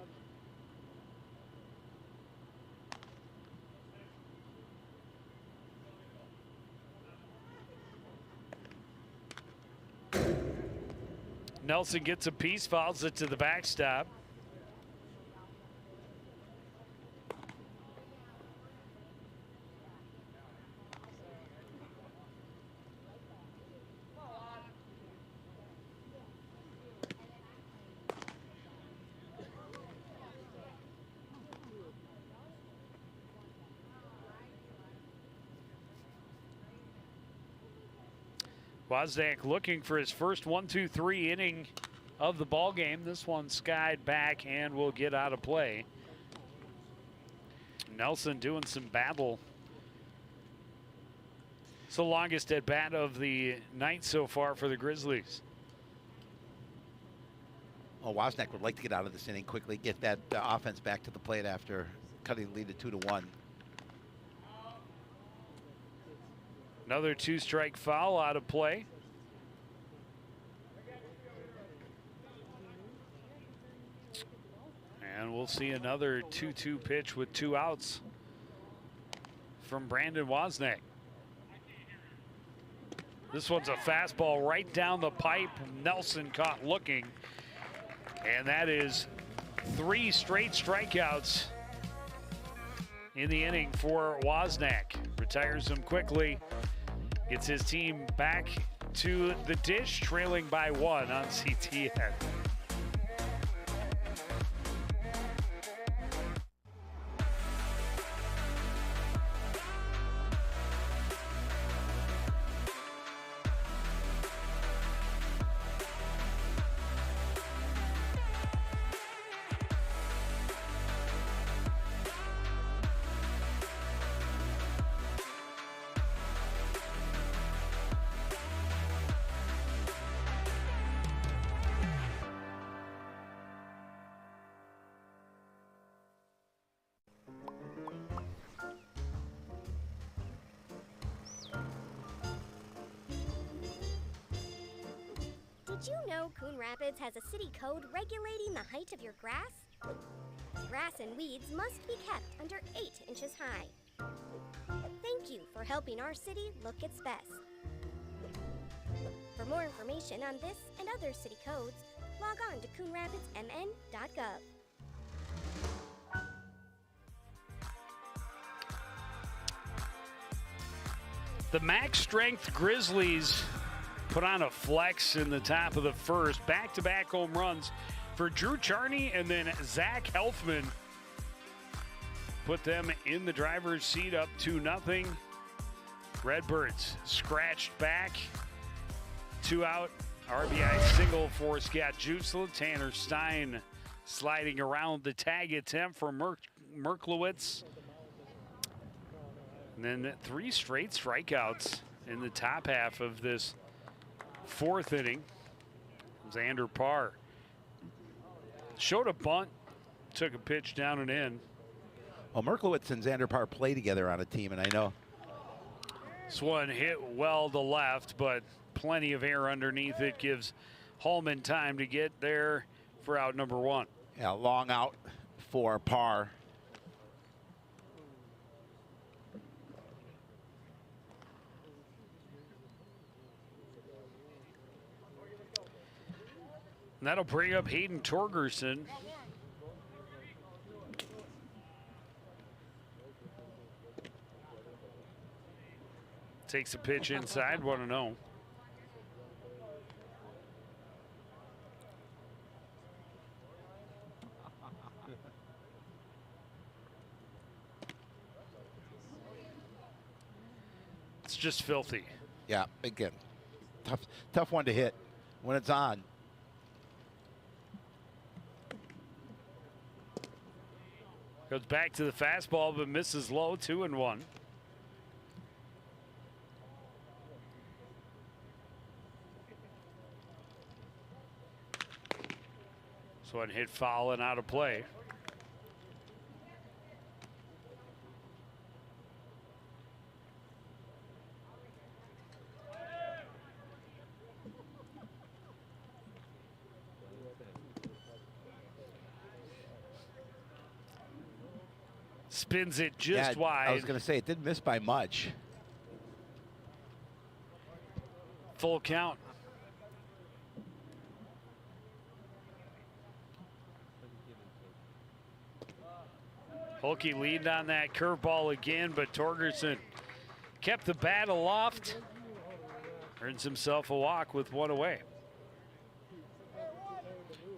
Nelson gets a piece, fouls it to the backstop. Wozniak looking for his first 1-2-3 inning of the ball game. This one skied back and will get out of play. Nelson doing some battle. It's the longest at bat of the night so far for the Grizzlies.
Well, Wozniak would like to get out of this inning quickly, get that offense back to the plate after cutting the lead to 2-1.
Another 2-strike foul out of play. And we'll see another 2-2 pitch with 2 outs from Brandon Wozniak. This one's a fastball right down the pipe. Nelson caught looking. And that is 3 straight strikeouts in the inning for Wozniak. Retires him quickly. Gets his team back to the dish, trailing by 1 on CTN.
Did you know Coon Rapids has a city code regulating the height of your grass? Grass and weeds must be kept under 8 inches high. Thank you for helping our city look its best. For more information on this and other city codes, log on to coonrapidsmn.gov.
The max strength Grizzlies put on a flex in the top of the first. Back-to-back home runs for Drew Charney, and then Zach Helfman put them in the driver's seat, up 2-0. Redbirds scratched back. 2 out. RBI single for Scott Jusela. Tanner Stein sliding around the tag attempt for Merklowitz. And then 3 straight strikeouts in the top half of this 4th inning. Xander Parr showed a bunt, took a pitch down and in.
Well, Merklowitz and Xander Parr play together on a team, and I know.
This one hit well to left, but plenty of air underneath it. Gives Hallman time to get there for out number 1.
Yeah, long out for Parr.
And that'll bring up Hayden Torgerson. Takes a pitch inside, 1-0. It's just filthy.
Yeah, again, tough one to hit when it's on.
Goes back to the fastball, but misses low, 2-1. This one hit foul and out of play. Spins it just wide.
I was going to say, it didn't miss by much.
Full count. Holke leaned on that curveball again, but Torgerson kept the bat aloft. Earns himself a walk with one away.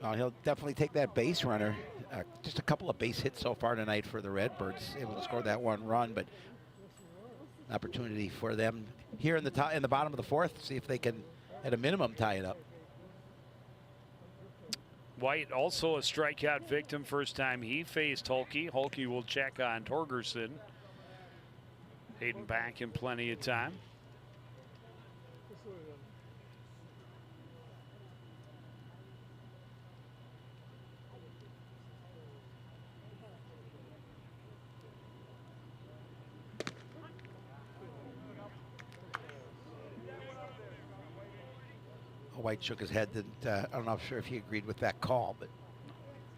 He'll definitely take that base runner. Just a couple of base hits so far tonight for the Redbirds. Able to score that one run, but an opportunity for them here in the bottom of the fourth. See if they can, at a minimum, tie it up.
White also a strikeout victim first time he faced Holke. Holke will check on Torgerson. Hayden back in plenty of time.
White shook his head. I'm not sure if he agreed with that call, but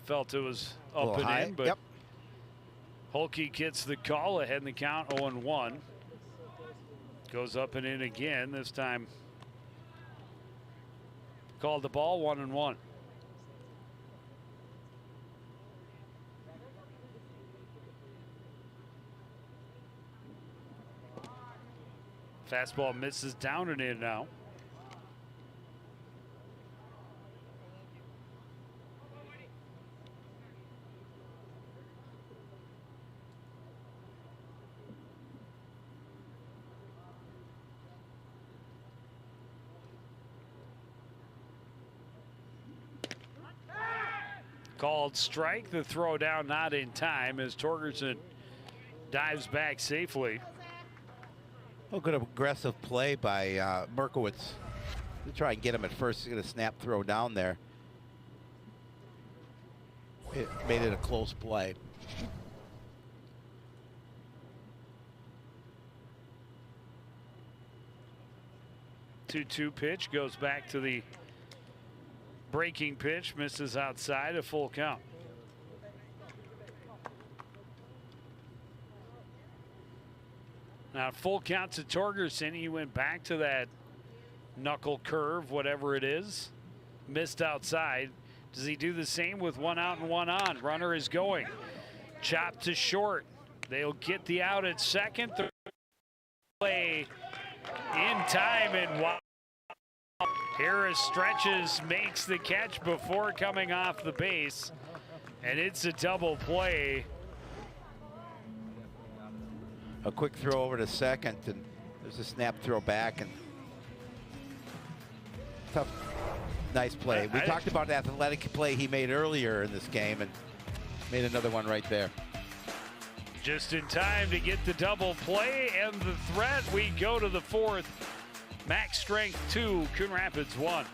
felt it was up and
high.
in. But
yep.
Holke gets the call ahead in the count, 0-1. Goes up and in again. This time called the ball, 1-1. Fastball misses down and in now. Called strike. The throw down not in time as Torgerson dives back safely.
Oh, good aggressive play by Merkowitz to try and get him at first. He's going to snap throw down there. It made it a close play.
Two-two pitch goes back to the breaking pitch, misses outside, a full count. Now full count to Torgerson. He went back to that knuckle curve, whatever it is. Missed outside. Does he do the same with one out and one on? Runner is going. Chop to short. They'll get the out at second. The play in time and wow. Harris stretches, makes the catch before coming off the base, and it's a double play.
A quick throw over to second, and there's a snap throw back, and tough, nice play. We talked about the athletic play he made earlier in this game, and made another one right there.
Just in time to get the double play and the threat. We go to the fourth. Max strength 2, Coon Rapids 1.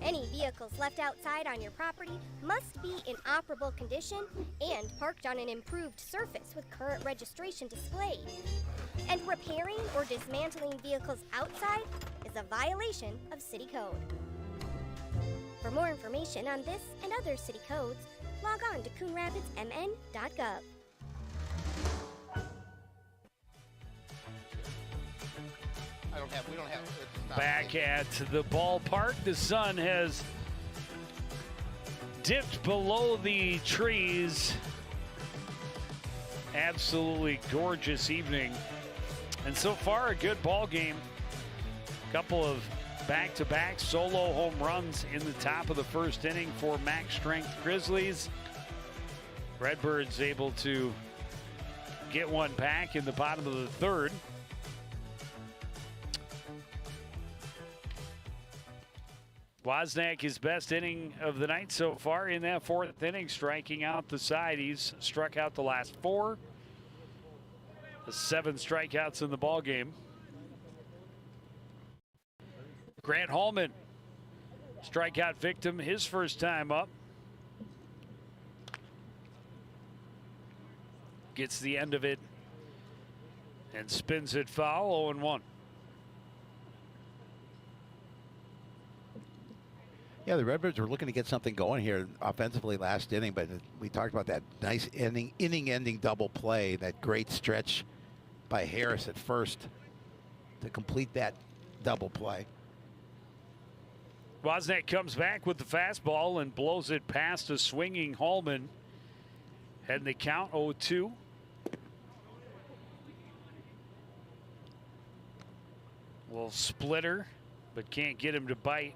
Any vehicles left outside on your property must be in operable condition and parked on an improved surface with current registration displayed. And repairing or dismantling vehicles outside is a violation of city code. For more information on this and other city codes, log on to coonrapidsmn.gov.
We don't have.
Back at the ballpark, the sun has dipped below the trees. Absolutely gorgeous evening. And so far, a good ball game. Couple of back-to-back solo home runs in the top of the first inning for max strength Grizzlies. Redbirds able to get one back in the bottom of the third. Wozniak, his best inning of the night so far in that fourth inning, striking out the side. He's struck out the last 4. The 7 strikeouts in the ball game. Grant Hallman, strikeout victim, his first time up. Gets the end of it and spins it foul, 0-1.
Yeah, the Redbirds were looking to get something going here offensively last inning, but we talked about that nice inning-ending double play, that great stretch by Harris at first to complete that double play.
Wozniak comes back with the fastball and blows it past a swinging Hallman. Heading the count, 0-2. Little splitter, but can't get him to bite.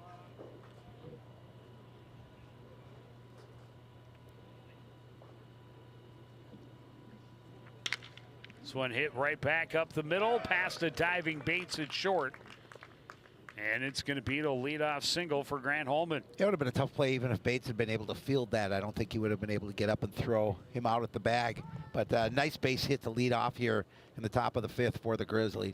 This one hit right back up the middle, past a diving Bates at short. And it's going to be the leadoff single for Grant Hallman.
It would have been a tough play even if Bates had been able to field that. I don't think he would have been able to get up and throw him out at the bag. But nice base hit to lead off here in the top of the 5th for the Grizzlies.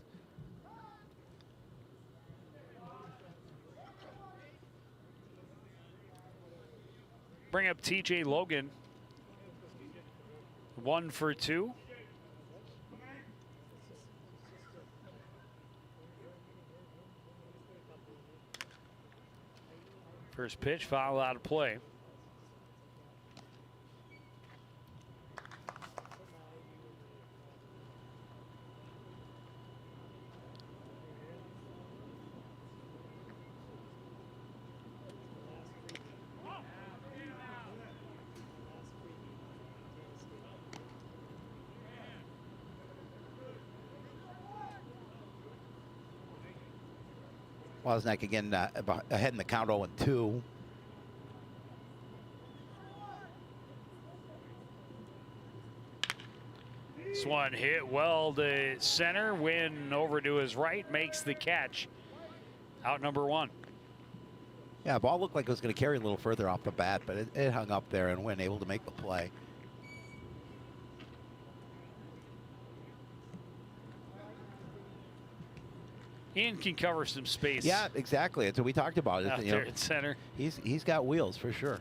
Bring up TJ Logan. 1 for 2. First pitch, foul out of play.
Wozniak again ahead in the count, 0-2.
This one hit well to center. Wynn over to his right, makes the catch. Out number 1.
Yeah, ball looked like it was going to carry a little further off the bat, but it hung up there and Wynn able to make the play.
Ian can cover some space.
Yeah, exactly. That's what we talked about.
Out there at center.
He's got wheels for sure.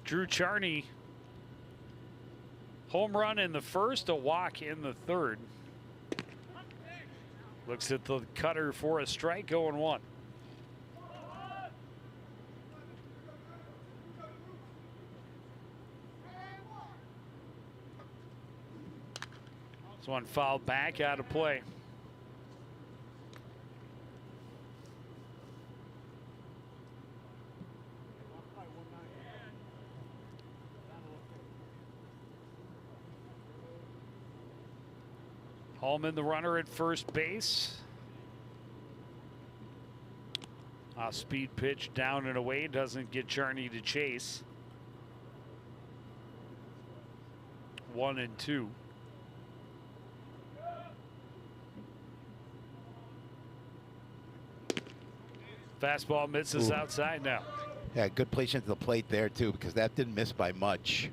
Drew Charney, home run in the first, a walk in the third. Looks at the cutter for a strike, 0-1. This one fouled back, out of play. Hallman, the runner at first base. Off-speed pitch down and away, doesn't get Charney to chase. 1-2. Fastball misses outside now.
Yeah, good placement to the plate there too, because that didn't miss by much.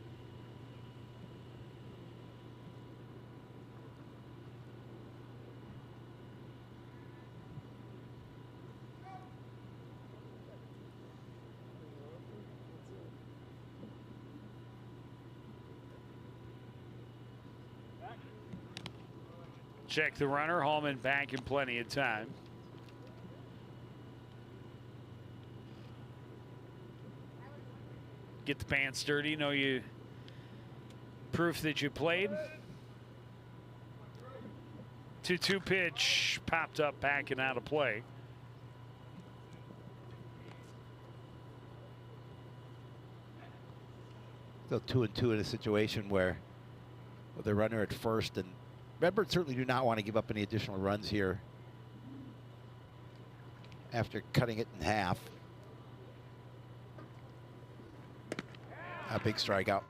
Check the runner. Hallman back in plenty of time. Get the pants dirty. Know you. Proof that you played. 2-2 pitch popped up back and out of play.
Still 2-2 in a situation where with the runner at first, and Redbirds certainly do not want to give up any additional runs here after cutting it in half. A big strikeout.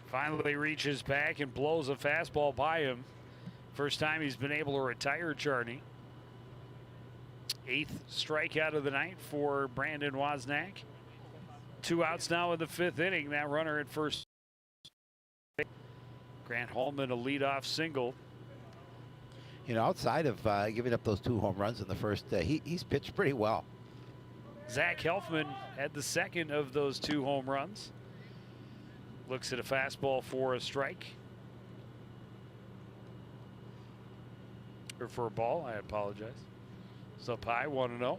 Finally reaches back and blows a fastball by him. First time he's been able to retire Charney. 8th strikeout of the night for Brandon Wozniak. 2 outs now in the 5th inning. That runner at first. Grant Hallman a leadoff single.
You know, outside of giving up those 2 home runs in the first, he's pitched pretty well.
Zach Helfman had the second of those 2 home runs. Looks at a fastball for a strike. Or for a ball, I apologize. It's up high, 1-0.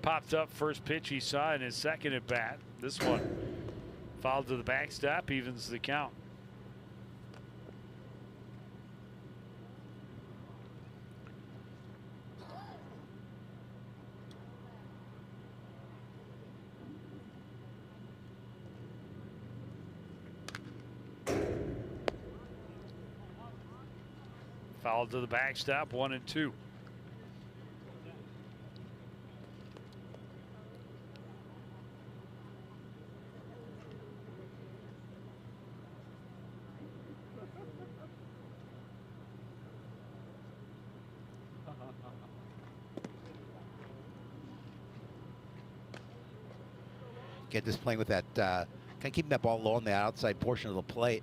Popped up first pitch he saw in his second at bat. This one fouled to the backstop, evens the count. Fouled to the backstop, 1-2.
Get this playing with that, kind of keeping that ball low on the outside portion of the plate.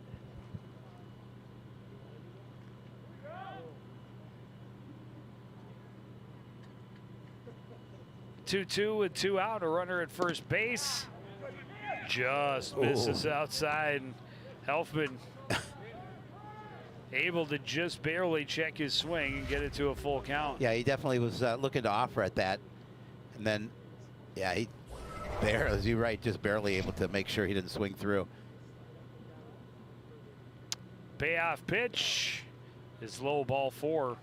2-2 with 2 out, a runner at first base. Just misses outside, and Helfman able to just barely check his swing and get it to a full count.
Yeah, he definitely was looking to offer at that. And then, yeah, he there, as you're right, just barely able to make sure he didn't swing through.
Payoff pitch is low, ball 4.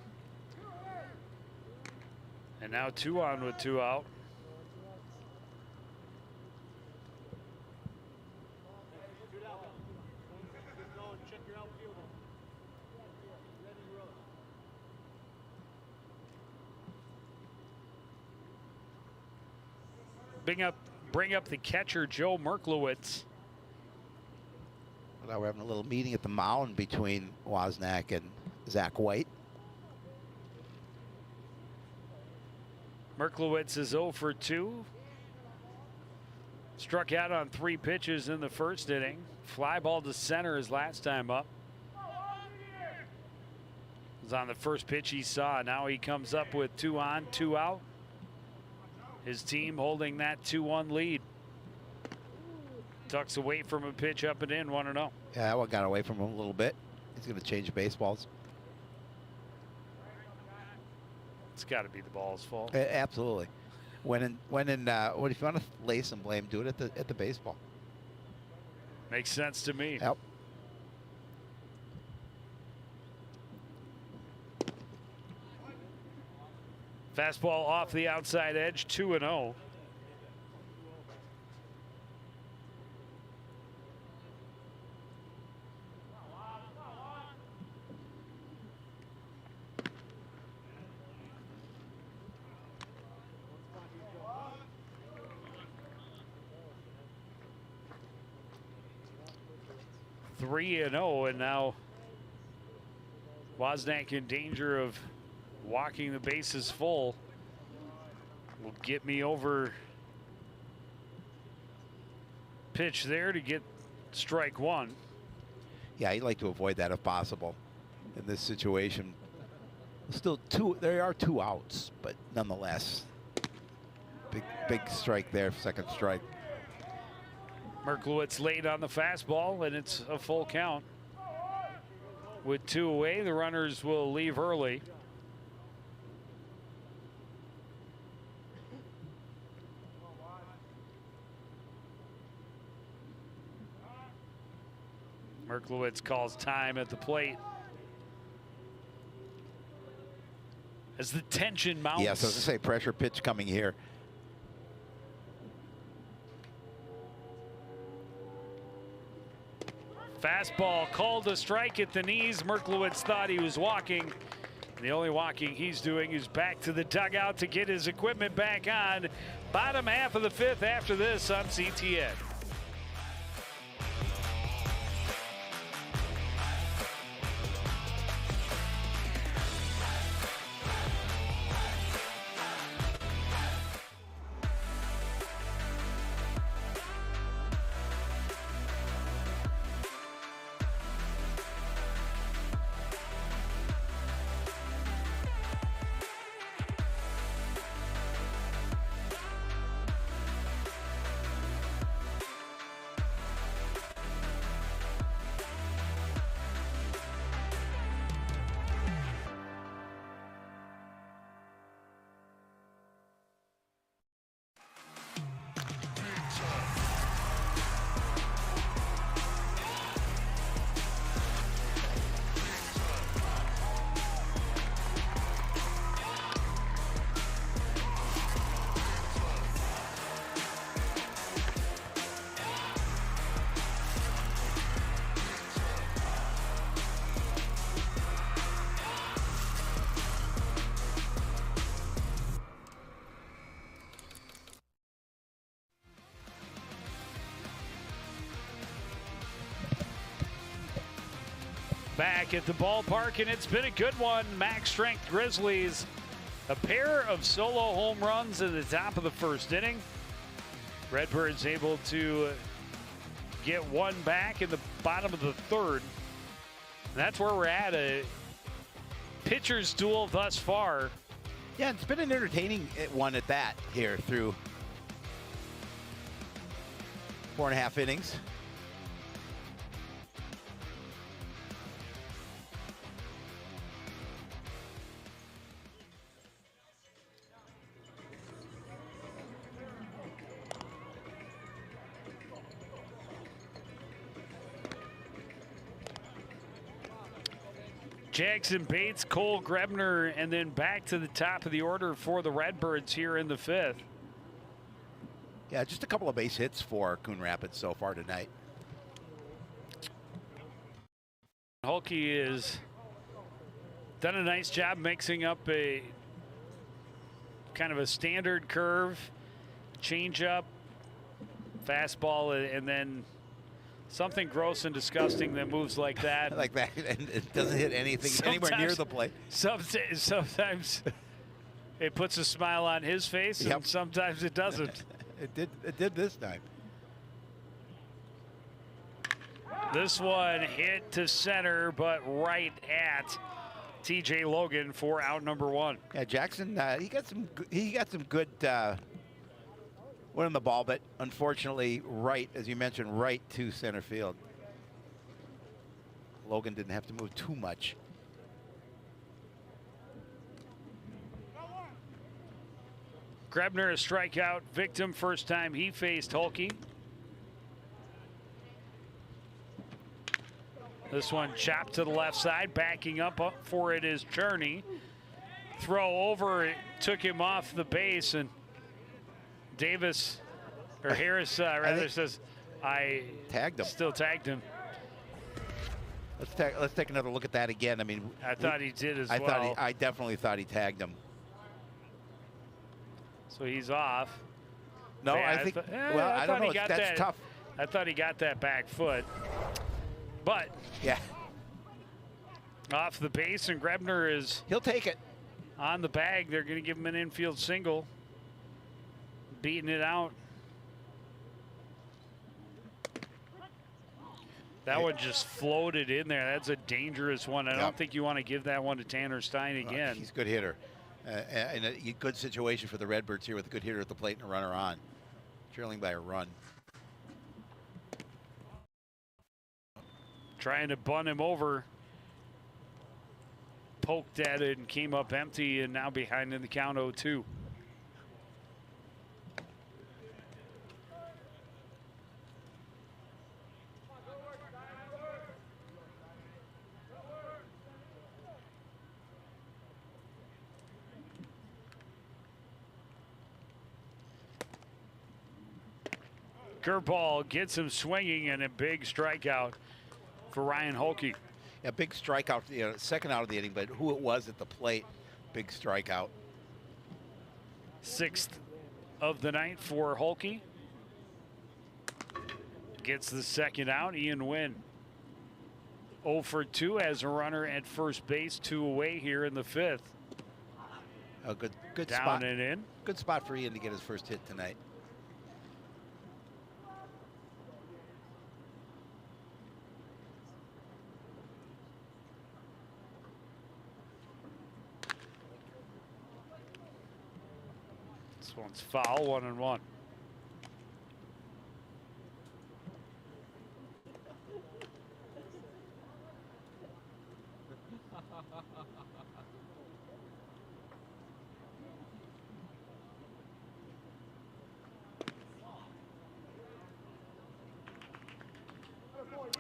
And now 2 on with 2 out. Bring up the catcher, Joe Merklowitz.
Now we're having a little meeting at the mound between Wozniak and Zach White.
Merklowitz is 0 for 2. Struck out on 3 pitches in the first inning. Fly ball to center his last time up. It was on the first pitch he saw. Now he comes up with 2 on, 2 out. His team holding that 2-1 lead. Tucks away from a pitch up and in, 1-0.
Yeah, that one got away from him a little bit. He's going to change baseballs.
It's got to be the ball's fault.
Absolutely. When if you want to lay some blame, do it at the baseball.
Makes sense to me.
Yep.
Fastball off the outside edge, 2-0. Three and now Wozniak in danger of walking the bases full. Will get me over. Pitch there to get strike 1.
Yeah, you'd like to avoid that if possible in this situation. Still there are 2 outs, but nonetheless, big strike there, second strike.
Merklowitz late on the fastball, and it's a full count. With 2 away, the runners will leave early. Merklowitz calls time at the plate. As the tension mounts.
Yes, I was going to say pressure pitch coming here.
Fastball called a strike at the knees. Merklowitz thought he was walking. And the only walking he's doing is back to the dugout to get his equipment back on. Bottom half of the 5th after this on CTN. Back at the ballpark, and it's been a good one. Max strength Grizzlies. A pair of solo home runs in the top of the first inning. Redbirds able to get one back in the bottom of the third. And that's where we're at, a pitcher's duel thus far.
Yeah, it's been an entertaining one at that here through 4.5 innings.
Jackson Bates, Cole Grebner, and then back to the top of the order for the Redbirds here in the fifth.
Yeah, just a couple of base hits for Coon Rapids so far tonight.
Hulke has done a nice job mixing up a kind of a standard curve, changeup, fastball, and then something gross and disgusting that moves like that.
Like that, and it doesn't hit anything anywhere near the plate.
Sometimes it puts a smile on his face, and sometimes it doesn't.
It did this time.
This one hit to center, but right at TJ Logan for out number one.
Yeah, Jackson, he got some good one on the ball, but unfortunately, right, as you mentioned, right to center field. Logan didn't have to move too much.
Grebner, a strikeout victim, first time he faced Hulke. This one chopped to the left side, backing up for it is Cherney. Throw over, it took him off the base, and Davis, or Harris rather, says, I
tagged him.
Still tagged him.
Let's take another look at that again. I mean,
I thought he did as well.
I definitely thought he tagged him.
So he's off.
No,
yeah,
I think. Well, I don't know. That's tough.
I thought he got that back foot, but
yeah,
off the base, and Grebner is.
He'll take it.
On the bag, they're going to give him an infield single. Beating it out. That one just floated in there. That's a dangerous one. I don't think you want to give that one to Tanner Stein again.
He's a good hitter. And a good situation for the Redbirds here with a good hitter at the plate and a runner on. Trailing by a run.
Trying to bunt him over. Poked at it and came up empty, and now behind in the count 0-2. Curveball gets him swinging, and a big strikeout for Ryan Hulke.
A big strikeout, second out of the inning, but who it was at the plate, big strikeout.
Sixth of the night for Hulke. Gets the second out. Ian Wynn 0 for 2 as a runner at first base, 2 away here in the fifth.
A good
down
spot.
And in.
Good spot for Ian to get his first hit tonight.
This one's foul, 1-1.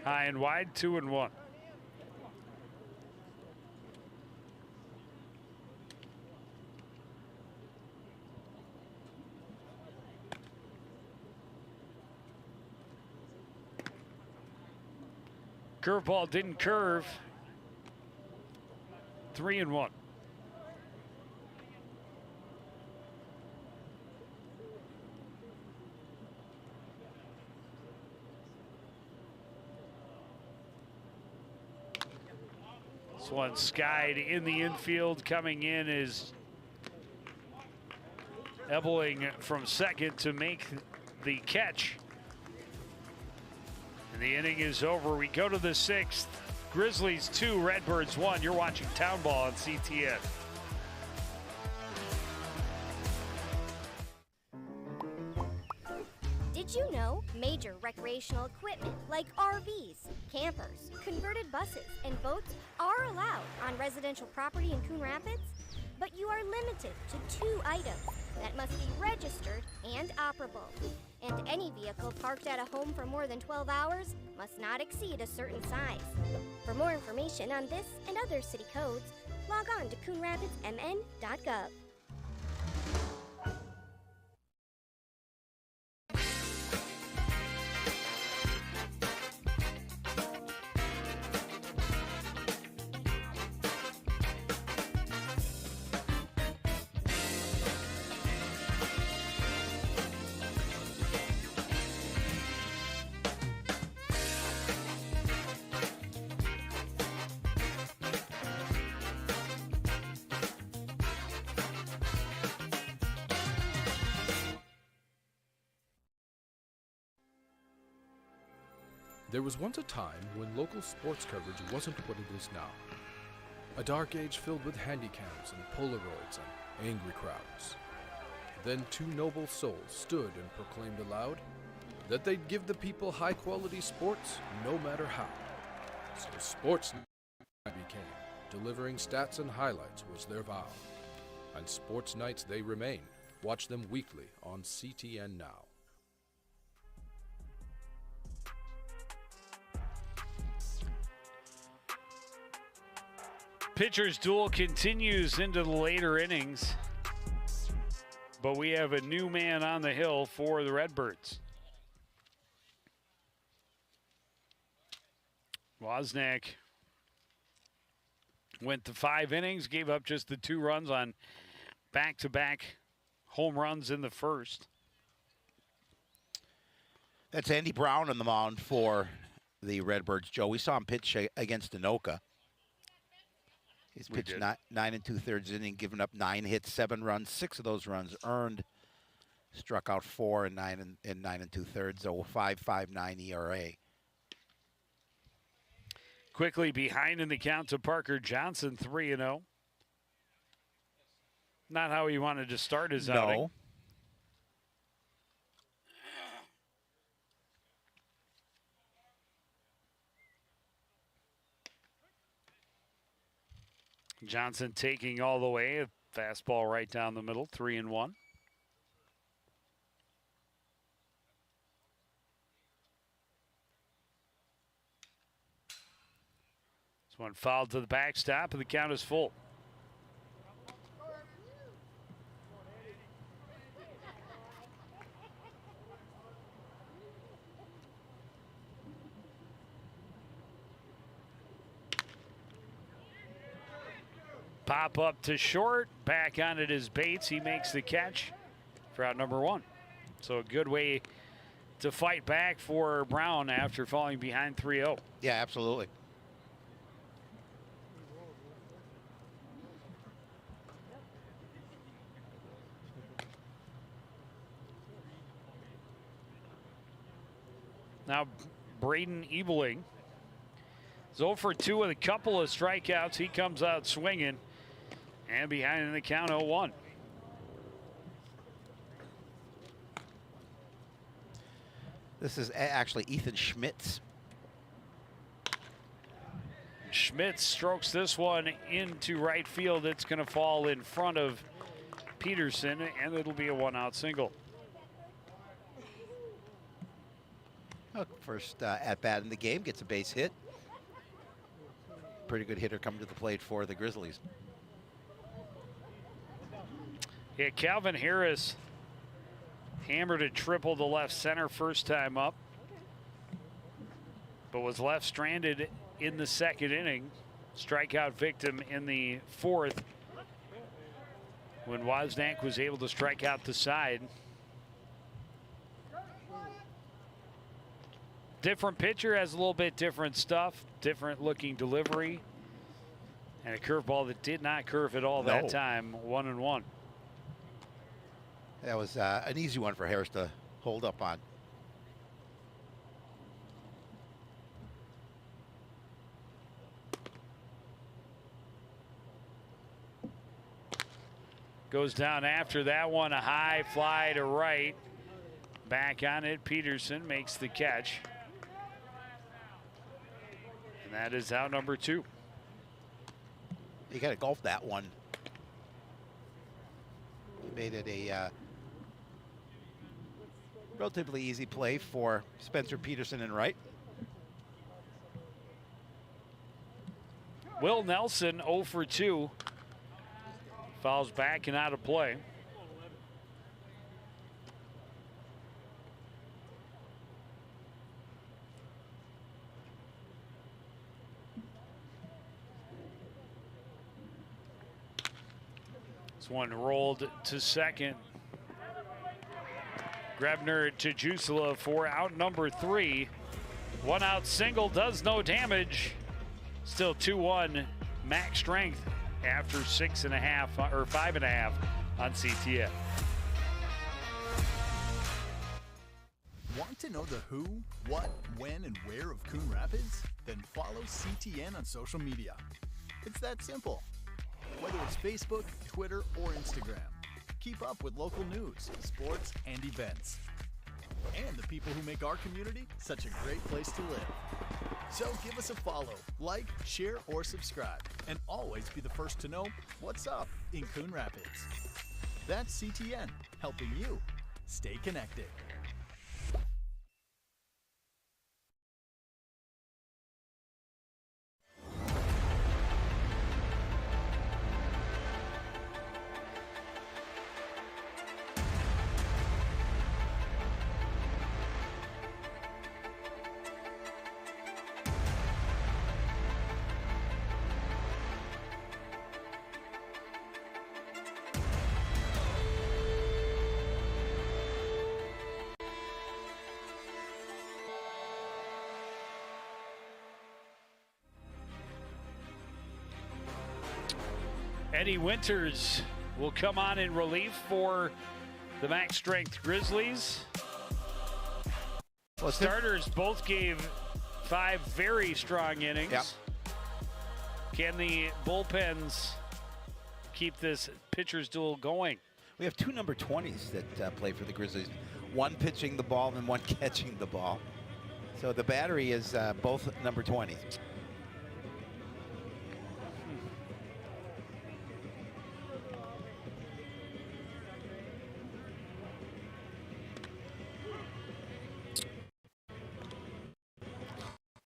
High and wide, 2-1. Curveball didn't curve. 3-1. This one skied in the infield. Coming in is Ebeling from second to make the catch. And the inning is over. We go to the sixth. Grizzlies 2, Redbirds 1. You're watching Town Ball on CTN.
Did you know major recreational equipment like RVs, campers, converted buses, and boats are allowed on residential property in Coon Rapids? But you are limited to 2 items that must be registered and operable. And any vehicle parked at a home for more than 12 hours must not exceed a certain size. For more information on this and other city codes, log on to coonrapidsmn.gov.
There was once a time when local sports coverage wasn't what it is now. A dark age filled with handycams and Polaroids and angry crowds. Then 2 noble souls stood and proclaimed aloud that they'd give the people high-quality sports no matter how. So Sports Night became. Delivering stats and highlights was their vow. And Sports Nights they remain. Watch them weekly on CTN Now.
Pitcher's duel continues into the later innings, but we have a new man on the hill for the Redbirds. Wozniak went to 5 innings, gave up just the 2 runs on back-to-back home runs in the first.
That's Andy Brown on the mound for the Redbirds, Joe. We saw him pitch against Anoka. He's pitched 9 2/3 inning, given up 9 hits, 7 runs, 6 of those runs earned. Struck out 4 in 9 2/3, so 5.59 ERA.
Quickly behind in the count to Parker Johnson, 3-0. Not how he wanted to start his outing. Johnson taking all the way, a fastball right down the middle, 3-1. This one fouled to the backstop, and the count is full. Pop up to short, back on it is Bates. He makes the catch for out number 1. So a good way to fight back for Brown after falling behind 3-0.
Yeah, absolutely.
Now Braden Ebeling is 0 for 2 with a couple of strikeouts. He comes out swinging. And behind in the count, 0-1.
This is actually Ethan Schmitz.
Schmitz strokes this one into right field. It's going to fall in front of Peterson, and it'll be a 1-out single.
First at-bat in the game, gets a base hit. Pretty good hitter coming to the plate for the Grizzlies.
Yeah, Calvin Harris hammered a triple to left center first time up, but was left stranded in the second inning. Strikeout victim in the 4th when Wozniak was able to strike out the side. Different pitcher, has a little bit different stuff, different looking delivery. And a curveball that did not curve at all that time. 1-1.
That was an easy one for Harris to hold up on.
Goes down after that one. A high fly to right. Back on it. Peterson makes the catch. And that is out number 2.
You got to golf that one. He made it a relatively easy play for Spencer Peterson and right.
Will Nelson 0 for 2. Fouls back and out of play. This one rolled to second. Grebner to Jusula for out number 3. 1 out single does no damage. Still 2-1 max strength after 6.5 or 5.5 on CTN.
Want to know the who, what, when, and where of Coon Rapids? Then follow CTN on social media. It's that simple. Whether it's Facebook, Twitter, or Instagram, keep up with local news, sports, and events. And the people who make our community such a great place to live. So give us a follow, like, share, or subscribe, and always be the first to know what's up in Coon Rapids. That's CTN, helping you stay connected.
Eddie Winters will come on in relief for the max strength Grizzlies. Well, starters both gave 5 very strong innings.
Yep.
Can the bullpens keep this pitcher's duel going?
We have 2 number 20s that play for the Grizzlies. One pitching the ball and one catching the ball. So the battery is both number 20s.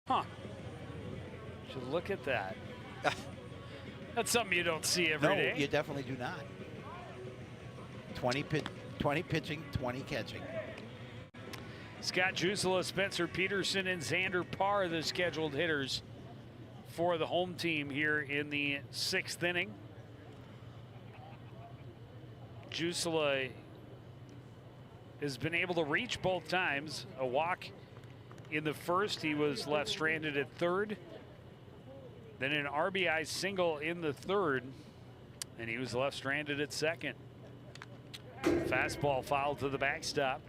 Huh. Should look at that. That's something you don't see every day.
No, you definitely do not. 20 pitching, 20 catching.
Scott Jusula, Spencer Peterson, and Xander Parr, the scheduled hitters for the home team here in the 6th inning. Jusula has been able to reach both times. A walk in the first, he was left stranded at third. Then an RBI single in the third, and he was left stranded at second. Fastball fouled to the backstop.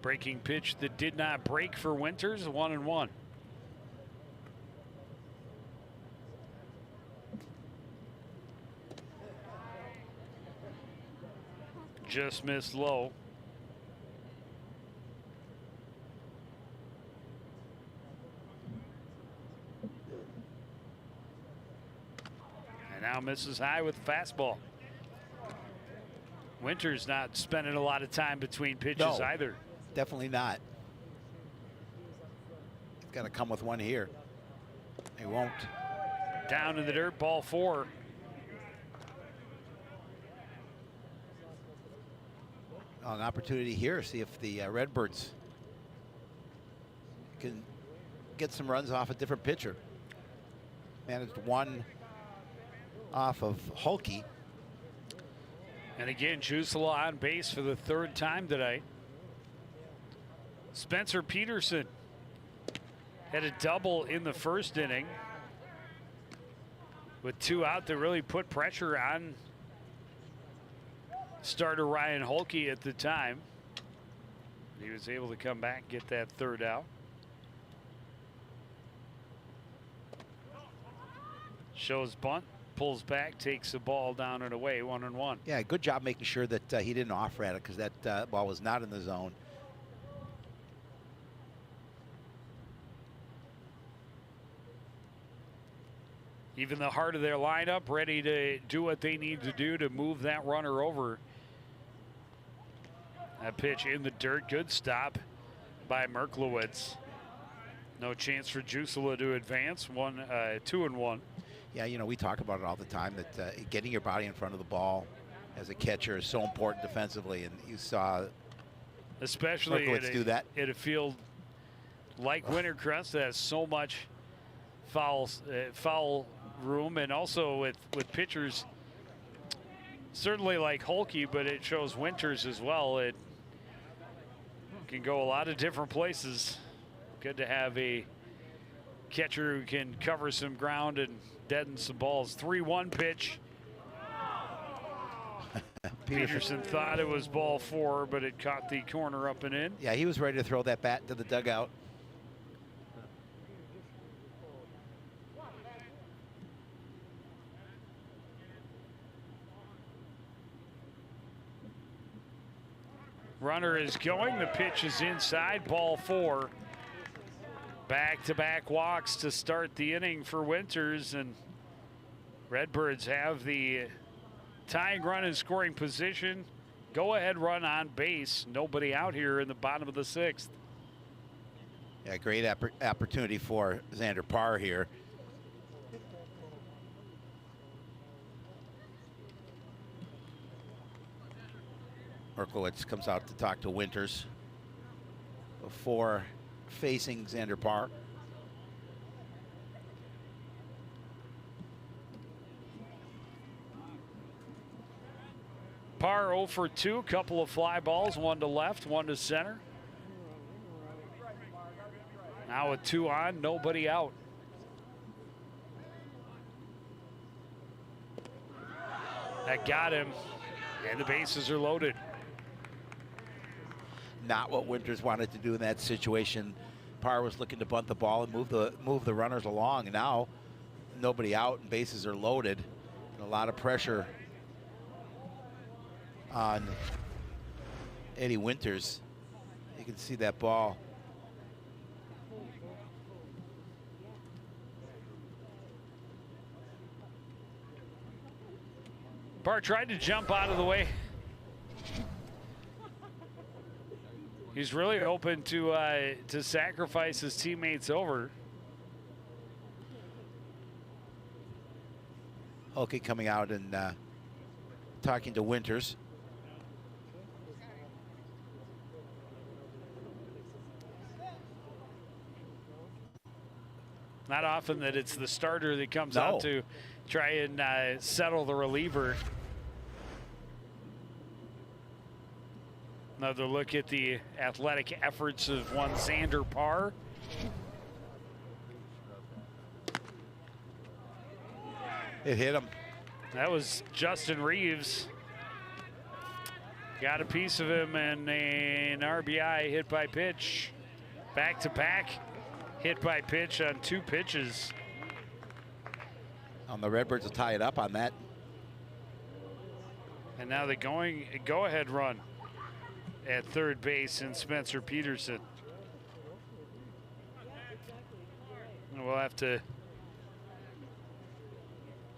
Breaking pitch that did not break for Winters, 1-1. Just missed low. And now misses high with fastball. Winters not spending a lot of time between pitches either.
Definitely not. He's got to come with one here. He won't.
Down in the dirt, ball 4.
An opportunity here, see if the Redbirds can get some runs off a different pitcher. managed one off of Hulke.
And again, Jusela on base for the 3rd time tonight. Spencer Peterson had a double in the 1st inning with 2 out that really put pressure on starter Ryan Hulke at the time. He was able to come back and get that 3rd out. Shows bunt, pulls back, takes the ball down and away, 1-1.
Yeah, good job making sure that he didn't offer at it, because that ball was not in the zone.
Even the heart of their lineup ready to do what they need to do to move that runner over. That pitch in the dirt, good stop by Merklowitz. No chance for Jusela to advance, 2-1.
Yeah, you know, we talk about it all the time, that getting your body in front of the ball as a catcher is so important defensively, and you saw
especially
do that
at a field like Wintercrest that has so much foul room, and also with pitchers certainly like Hulke, but it shows Winters as well. It can go a lot of different places. Good to have a catcher who can cover some ground and deaden some balls. 3-1 pitch. Peterson thought it was ball 4, but it caught the corner up and in.
Yeah, he was ready to throw that bat to the dugout.
Runner is going. The pitch is inside. Ball 4. Back-to-back walks to start the inning for Winters, and Redbirds have the tying run in scoring position. Go-ahead run on base. Nobody out here in the bottom of the 6th.
Yeah, great opportunity for Xander Parr here. Merklowitz comes out to talk to Winters before facing Xander Parr.
Parr 0 for 2, couple of fly balls, 1 to left, 1 to center. Now with 2 on, nobody out. That got him, and the bases are loaded.
Not what Winters wanted to do in that situation. Parr was looking to bunt the ball and move the runners along, and now nobody out and bases are loaded. And a lot of pressure on Eddie Winters. You can see that ball.
Parr tried to jump out of the way. He's really open to sacrifice his teammates over.
Hulke coming out and talking to Winters.
Not often that it's the starter that comes out to try and settle the reliever. Another look at the athletic efforts of one Xander Parr.
It hit him.
That was Justin Reeves. Got a piece of him, and an RBI hit by pitch. Back to back hit by pitch on 2 pitches.
The Redbirds will tie it up on that.
And now the go-ahead run at third base in Spencer Peterson. We'll have to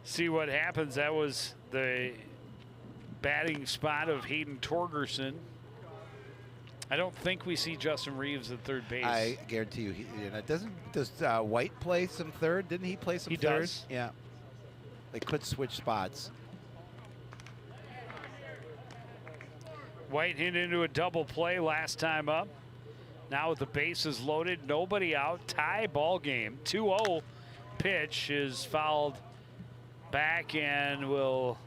see what happens. That was the batting spot of Hayden Torgerson. I don't think we see Justin Reeves at third base.
I guarantee you, does White play some third? Didn't he play some third?
He does.
Yeah. They could switch spots.
White hit into a double play last time up. Now with the bases loaded, nobody out, tie ball game, 2-0 pitch is fouled back and will,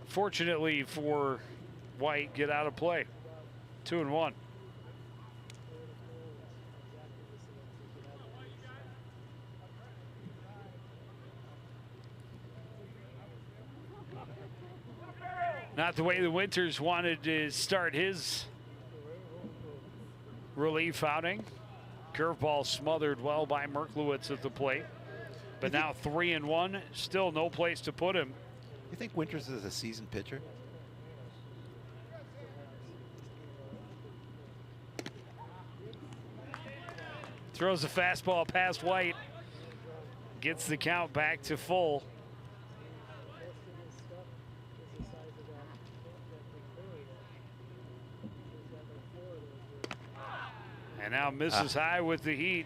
fortunately for White, get out of play. 2-1. Not the way the Winters wanted to start his relief outing. Curveball smothered well by Merklowitz at the plate. But now 3-1, still no place to put him.
You think Winters is a seasoned pitcher?
Throws a fastball past White. Gets the count back to full. And now misses high with the heat.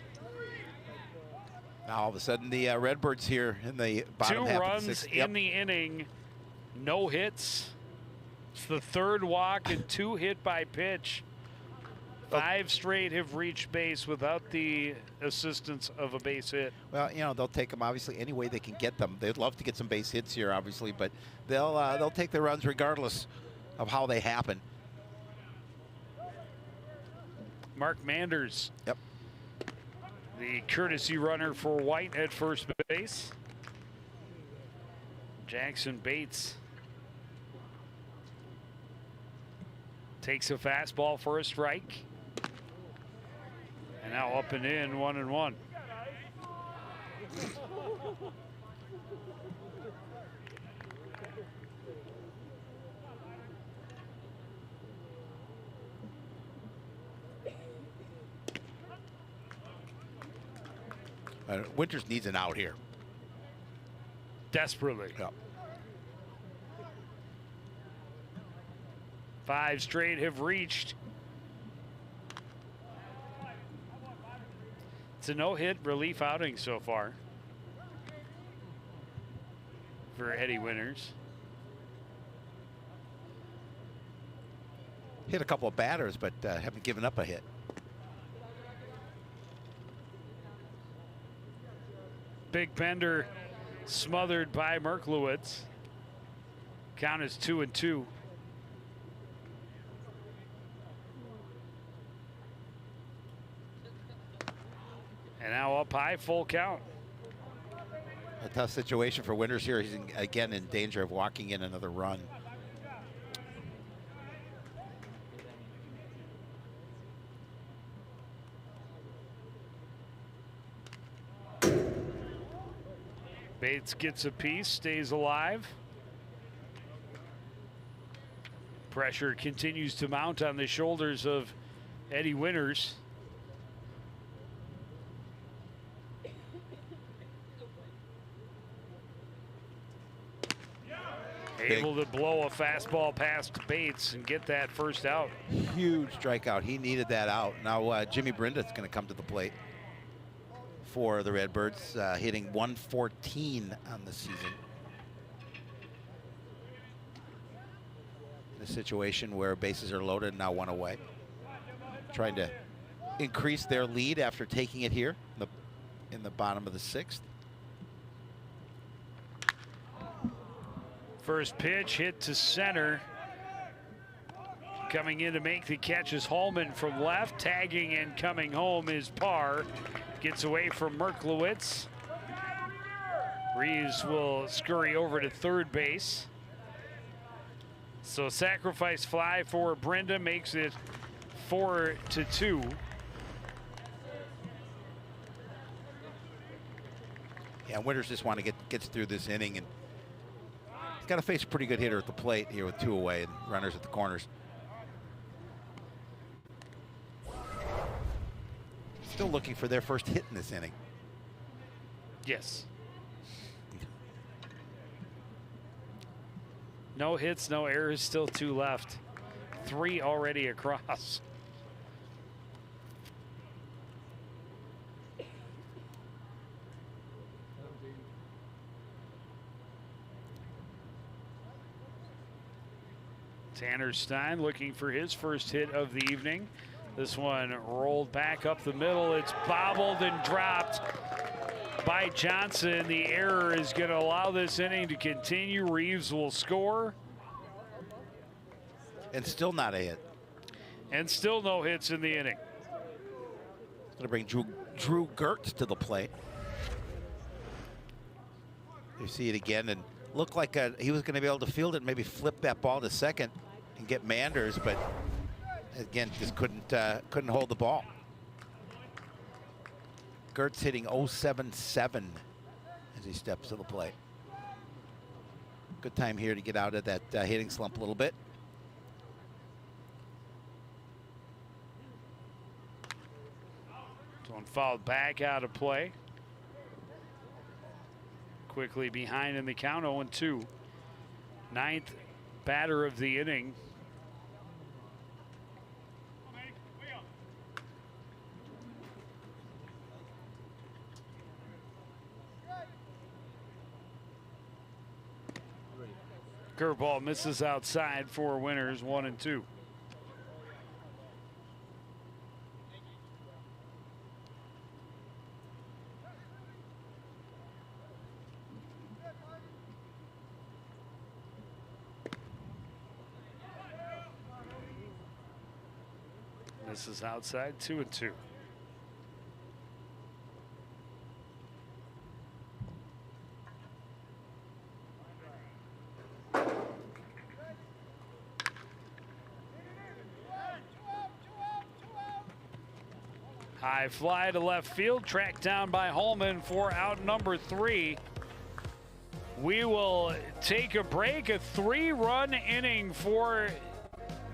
Now all of a sudden the Redbirds here in the bottom half
2 runs
of the 6th.
in the inning, no hits. It's the 3rd walk and 2 hit by pitch. 5 straight have reached base without the assistance of a base hit.
Well, you know, they'll take them obviously any way they can get them. They'd love to get some base hits here, obviously, but they'll take the runs regardless of how they happen.
Mark Manders.
Yep.
The courtesy runner for White at first base. Jackson Bates takes a fastball for a strike. And now up and in, 1-1.
Winters needs an out here.
Desperately.
Yep.
5 straight have reached. It's a no-hit relief outing so far for Eddie Winters.
Hit a couple of batters, but haven't given up a hit.
Big Bender smothered by Merklowitz. Count is 2-2. And now up high, full count.
A tough situation for Winters here. He's again in danger of walking in another run.
Bates gets a piece, stays alive. Pressure continues to mount on the shoulders of Eddie Winters. Able to blow a fastball past Bates and get that first out.
Huge strikeout. He needed that out. Now Jimmy Brinda's going to come to the plate for the Redbirds, hitting 114 on the season. In a situation where bases are loaded, now 1 away. Trying to increase their lead after taking it here in the bottom of the 6th.
First pitch hit to center. Coming in to make the catch is Hallman from left. Tagging and coming home is Parr. Gets away from Merklowitz. Reeves will scurry over to third base. So sacrifice fly for Brenda makes it 4-2.
Yeah, Winters just want to gets through this inning, and he's got to face a pretty good hitter at the plate here with 2 away and runners at the corners. Still looking for their first hit in this inning.
Yes. No hits, no errors, still 2 left. 3 already across. Tanner Stein looking for his first hit of the evening. This one rolled back up the middle. It's bobbled and dropped. by Johnson. The error is going to allow this inning to continue. Reeves will score.
And still not a hit.
And still no hits in the inning.
Going to bring Drew Gertz to the plate. You see it again, and looked like he was going to be able to field it and maybe flip that ball to second and get Manders, but again, just couldn't hold the ball. Gertz hitting 0.77 as he steps to the plate. Good time here to get out of that hitting slump a little bit.
One fouled back out of play. Quickly behind in the count, 0-2. Ninth batter of the inning. Curveball misses outside for winners, 1-2. This is outside, 2-2. High fly to left field, tracked down by Holman for out number 3. We will take a break, a 3-run inning for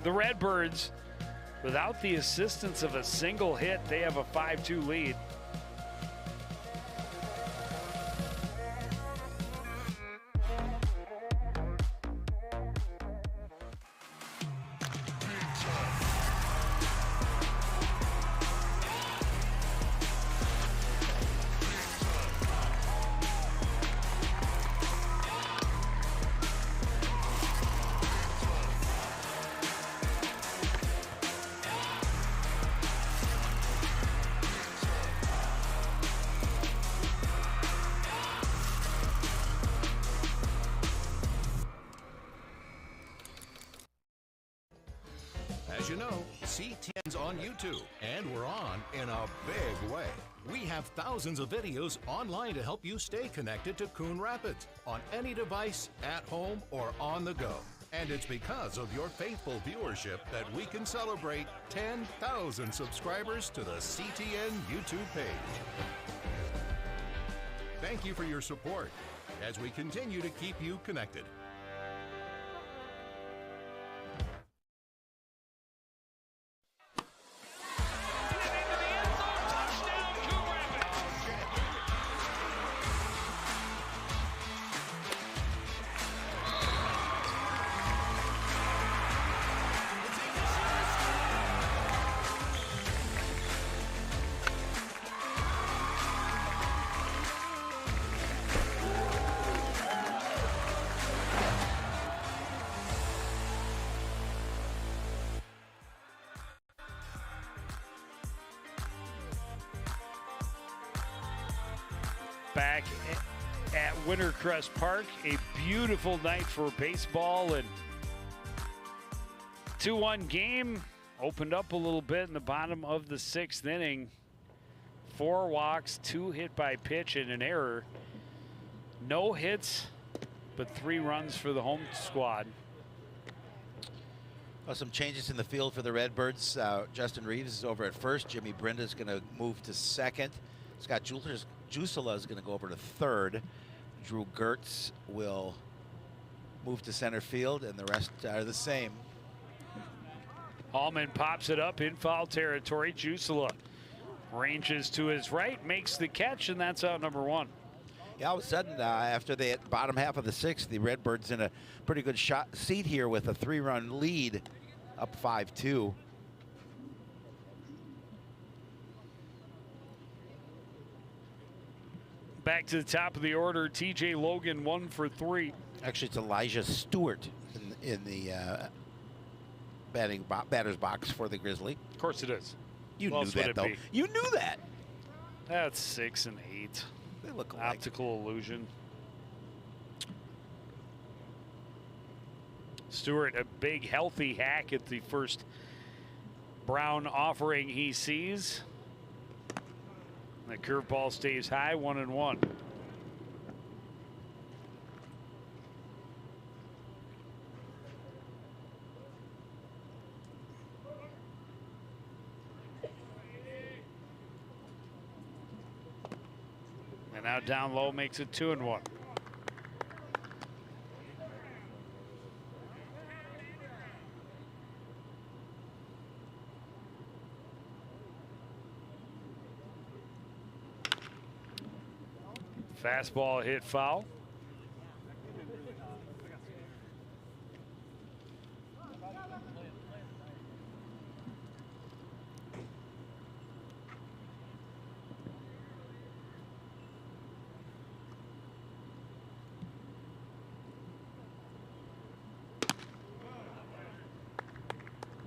the Redbirds. Without the assistance of a single hit, they have a 5-2 lead.
As you know, CTN's on YouTube, and we're on in a big way. We have thousands of videos online to help you stay connected to Coon Rapids on any device, at home, or on the go. And it's because of your faithful viewership that we can celebrate 10,000 subscribers to the CTN YouTube page. Thank you for your support as we continue to keep you connected.
Back at Wintercrest Park, a beautiful night for baseball, and 2-1 game opened up a little bit in the bottom of the 6th inning. 4 walks, 2 hit by pitch, and an error. No hits, but 3 runs for the home squad.
Well, some changes in the field for the Redbirds. Justin Reeves is over at first. Jimmy Brinda is going to move to second. Scott Jusula is going to go over to third. Drew Gertz will move to center field, and the rest are the same.
Hallman pops it up in foul territory. Jusula ranges to his right, makes the catch, and that's out number 1.
Yeah, all of a sudden, after the bottom half of the 6th, the Redbirds in a pretty good seat here with a 3-run lead, up 5-2.
Back to the top of the order, TJ Logan 1 for 3.
Actually, it's Elijah Stewart in the batter's box for the Grizzly.
Of course it is.
You
Who
knew
else would
that,
it
though.
be?
You knew that.
That's 6 and 8.
They look alike.
Optical illusion. Stewart, a big healthy hack at the first Brown offering he sees. The curveball stays high, 1-1. And now down low makes it 2-1. Fastball hit foul.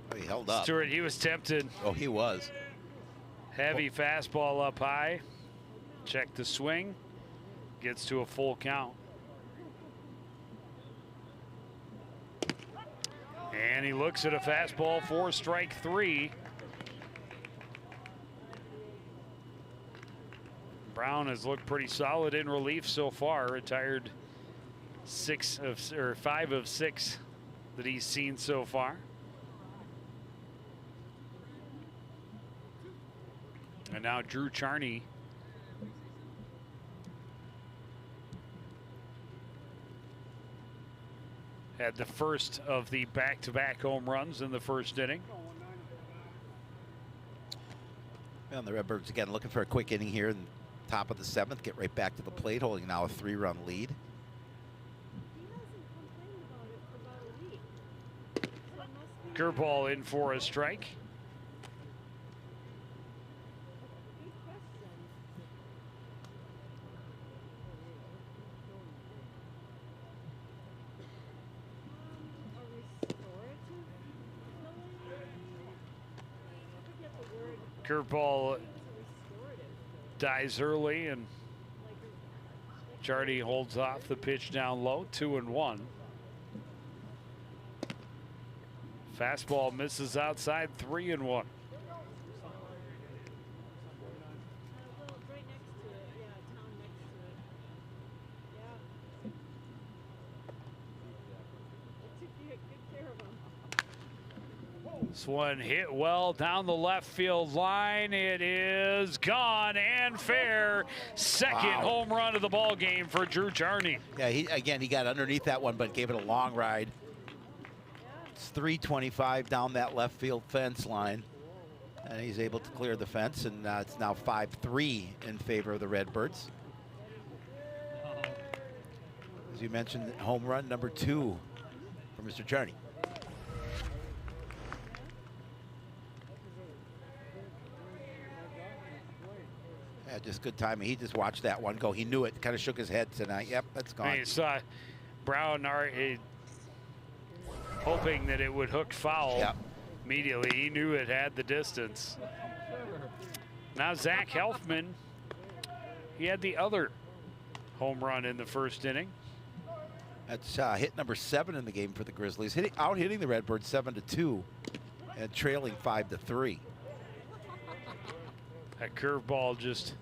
Oh, he held up.
Stewart, he was tempted.
Oh, he was.
Heavy fastball up high. Check the swing. Gets to a full count. And he looks at a fastball for strike 3. Brown has looked pretty solid in relief so far. Retired 5 of 6 that he's seen so far. And now Drew Charney had the first of the back-to-back home runs in the first inning.
And the Redbirds again looking for a quick inning here in the top of the 7th. Get right back to the plate, holding now a 3-run lead.
Curveball in for a strike. Curveball dies early, and Charney holds off the pitch down low, 2-1. Fastball misses outside, 3-1. This one hit well down the left field line. It is gone and fair. Second home run of the ball game for Drew Charney.
Yeah, he got underneath that one, but gave it a long ride. It's 325 down that left field fence line, and he's able to clear the fence, and it's now 5-3 in favor of the Redbirds. As you mentioned, home run number 2 for Mr. Charney. Yeah, just good timing. He just watched that one go. He knew it, kind of shook his head tonight. Yep, that's gone.
He saw Brown hoping that it would hook foul.
Yep.
Immediately. He knew it had the distance. Now Zach Helfman, he had the other home run in the first inning.
That's hit number 7 in the game for the Grizzlies. Out hitting the Redbirds 7-2 and trailing 5-3.
That curveball just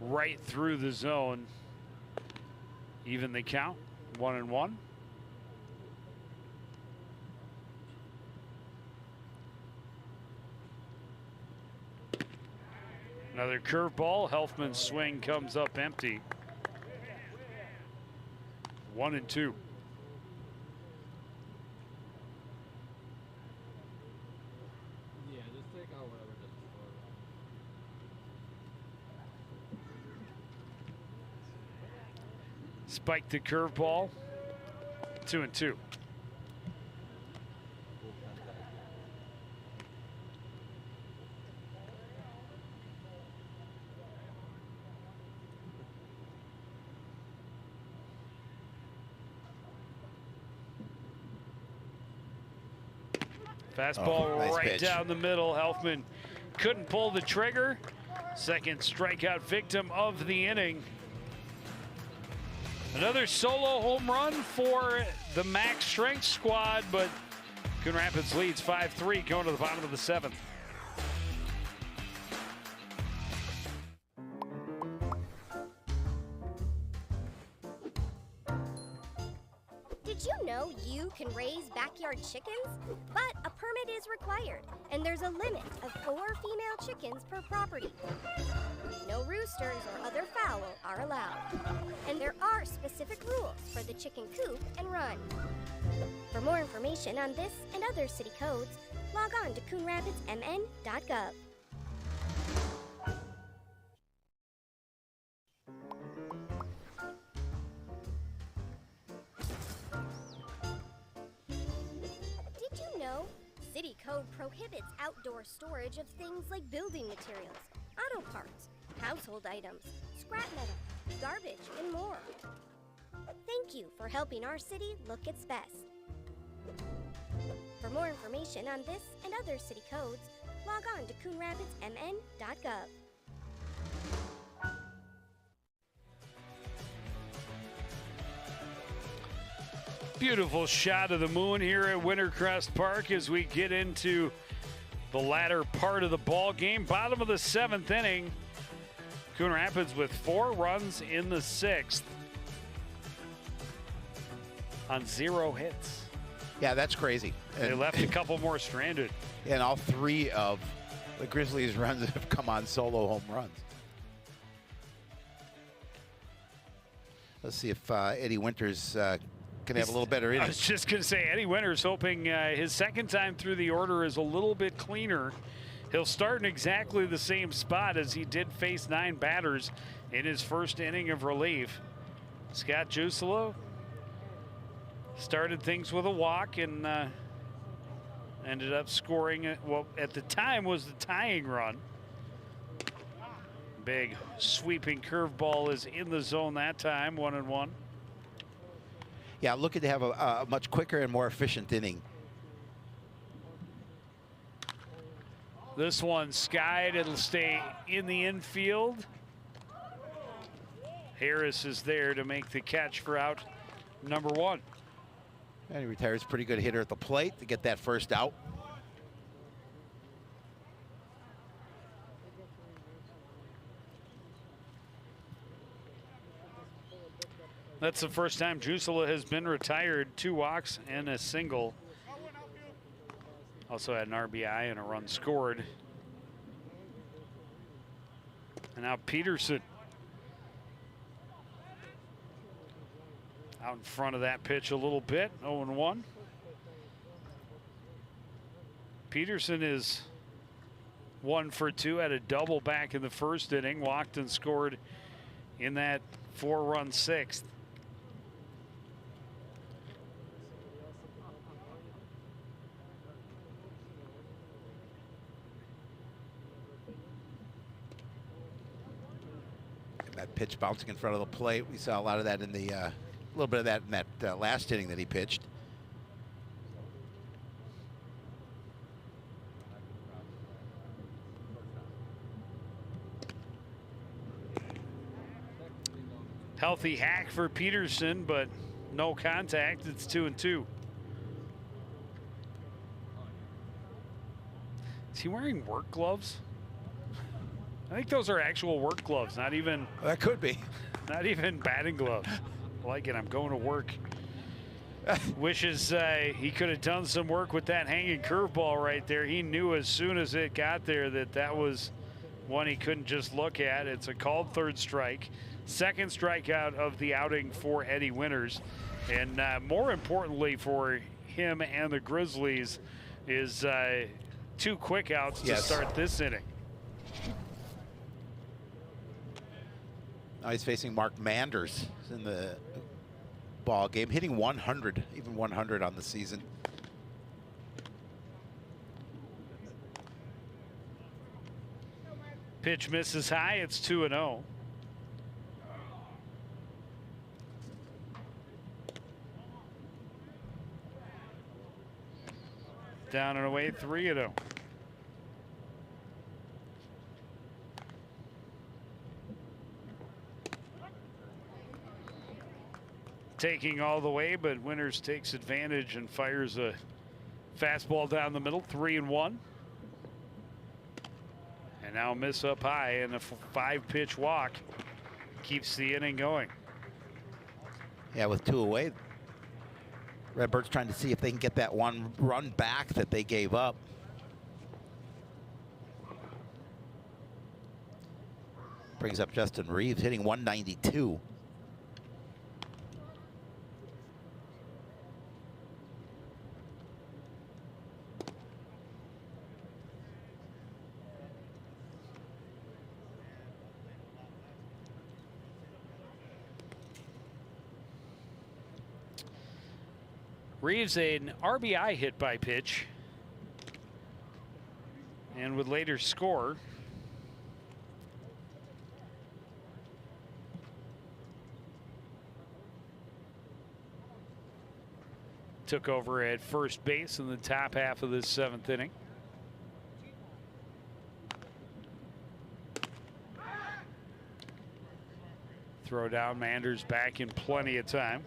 right through the zone. Even the count, 1-1. Another curveball. Helfman's swing comes up empty. 1-2. Spiked the curveball. 2-2. Fastball
nice
right
pitch.
down the middle. Helfman couldn't pull the trigger. Second strikeout victim of the inning. Another solo home run for the max strength squad, but Coon Rapids leads 5-3 going to the bottom of the 7th.
Did you know you can raise backyard chickens? But a permit is required, and there's a limit of 4 female chickens per property. No roosters or other fowl are allowed. And there are specific rules for the chicken coop and run. For more information on this and other city codes, log on to coonrapidsmn.gov. Did you know city code prohibits outdoor storage of things like building materials, auto parts, household items, scrap metal, garbage, and more? Thank you for helping our city look its best. For more information on this and other city codes, log on to coonrapidsmn.gov.
Beautiful shot of the moon here at Wintercrest Park as we get into the latter part of the ball game. Bottom of the 7th inning. Coon Rapids with 4 runs in the 6th on 0 hits.
Yeah, that's crazy.
They left a couple more stranded.
And all 3 of the Grizzlies' runs have come on solo home runs. Let's see if Eddie Winters can have a little better
I
inning.
was just going to say, Eddie Winters hoping his second time through the order is a little bit cleaner. He'll start in exactly the same spot as he did face 9 batters in his first inning of relief. Scott Juselo started things with a walk and ended up scoring what at the time was the tying run. Big sweeping curveball is in the zone that time, 1-1.
Yeah, looking to have a much quicker and more efficient inning.
This one skied, it'll stay in the infield. Harris is there to make the catch for out number 1.
And he retires. Pretty good hitter at the plate to get that first out.
That's the first time Jusela has been retired. 2 walks and a single. Also had an RBI and a run scored. And now Peterson out in front of that pitch a little bit, 0-1. Peterson is 1 for 2, had a double back in the first inning, walked and scored in that 4-run 6th.
That pitch bouncing in front of the plate. We saw a lot of that in the, a little bit of that in that last inning that he pitched.
Healthy hack for Peterson, but no contact. It's 2-2. Is he wearing work gloves? I think those are actual work gloves, not even.
Well, that could be.
Not even batting gloves. I like it. I'm going to work. Wishes he could have done some work with that hanging curveball right there. He knew as soon as it got there that that was one he couldn't just look at. It's a called 3rd strike. 2nd strikeout of the outing for Eddie Winters. And more importantly for him and the Grizzlies is 2 quick outs to start this inning.
Now he's facing Mark Manders in the ball game, hitting 100, even 100 on the season.
Pitch misses high. It's 2-0. Down and away, 3-0. taking all the way, but Winters takes advantage and fires a fastball down the middle, 3-1. And now a miss up high, and a 5-pitch walk keeps the inning going.
Yeah, with 2 away, Redbirds trying to see if they can get that one run back that they gave up. Brings up Justin Reeves, hitting 192.
Reeves an RBI hit by pitch and would later score. Took over at first base in the top half of this 7th inning. Throw down, Manders back in plenty of time.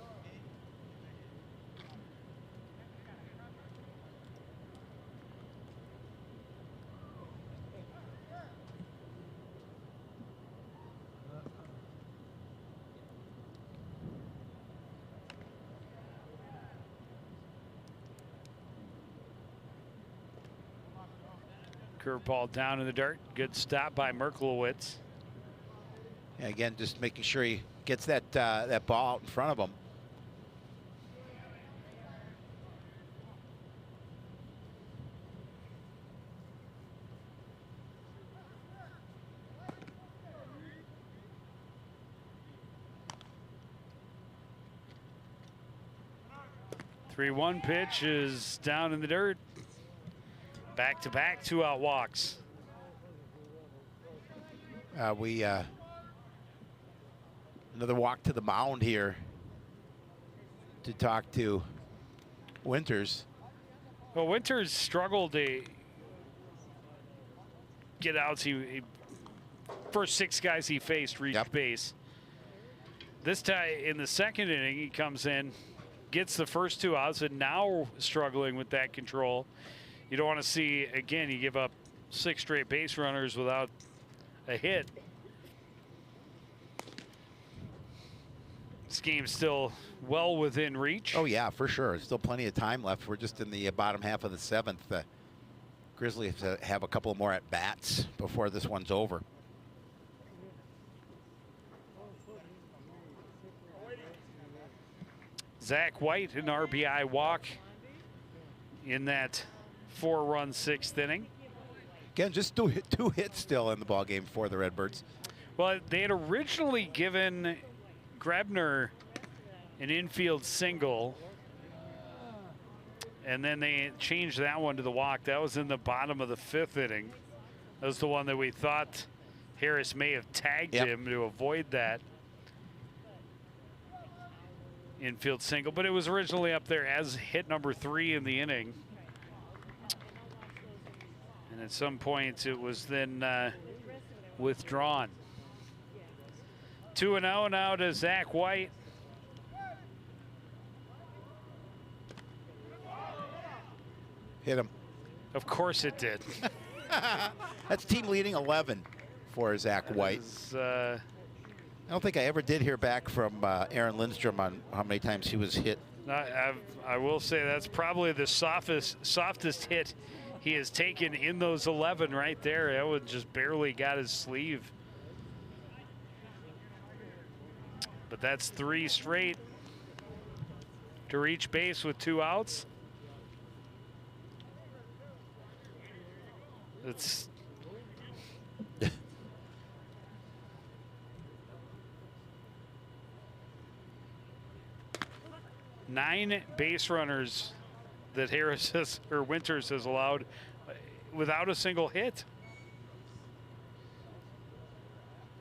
Curveball down in the dirt. Good stop by Merklowitz.
Yeah, again, just making sure he gets that that ball out in front of him.
The 3-1 pitch is down in the dirt. Back-to-back 2-out walks.
Another walk to the mound here to talk to Winters.
Well, Winters struggled to get outs. He first 6 guys he faced reached base. This time in the 2nd inning, he comes in, gets the first 2 outs, and now struggling with that control. You don't want to see, again, you give up 6 straight base runners without a hit. This game's still well within reach.
Oh, yeah, for sure. Still plenty of time left. We're just in the bottom half of the 7th. Grizzlies have a couple more at-bats before this one's over.
Zach White, an RBI walk in that 4-run 6th inning.
Again, just two hits still in the ballgame for the Redbirds.
Well, they had originally given Grebner an infield single, and then they changed that one to the walk. That was in the bottom of the 5th inning. That was the one that we thought Harris may have tagged him to avoid that infield single, but it was originally up there as hit number 3 in the inning. And at some point it was then withdrawn. 2-0 now to Zach White.
Hit him.
Of course it did.
That's team leading 11 for Zach White.
I
don't think I ever did hear back from Aaron Lindstrom on how many times he was hit.
I will say that's probably the softest hit he has taken in those 11 right there. That one just barely got his sleeve. But that's 3 straight to reach base with 2 outs. It's nine base runners that Harris has, or Winters has allowed without a single hit.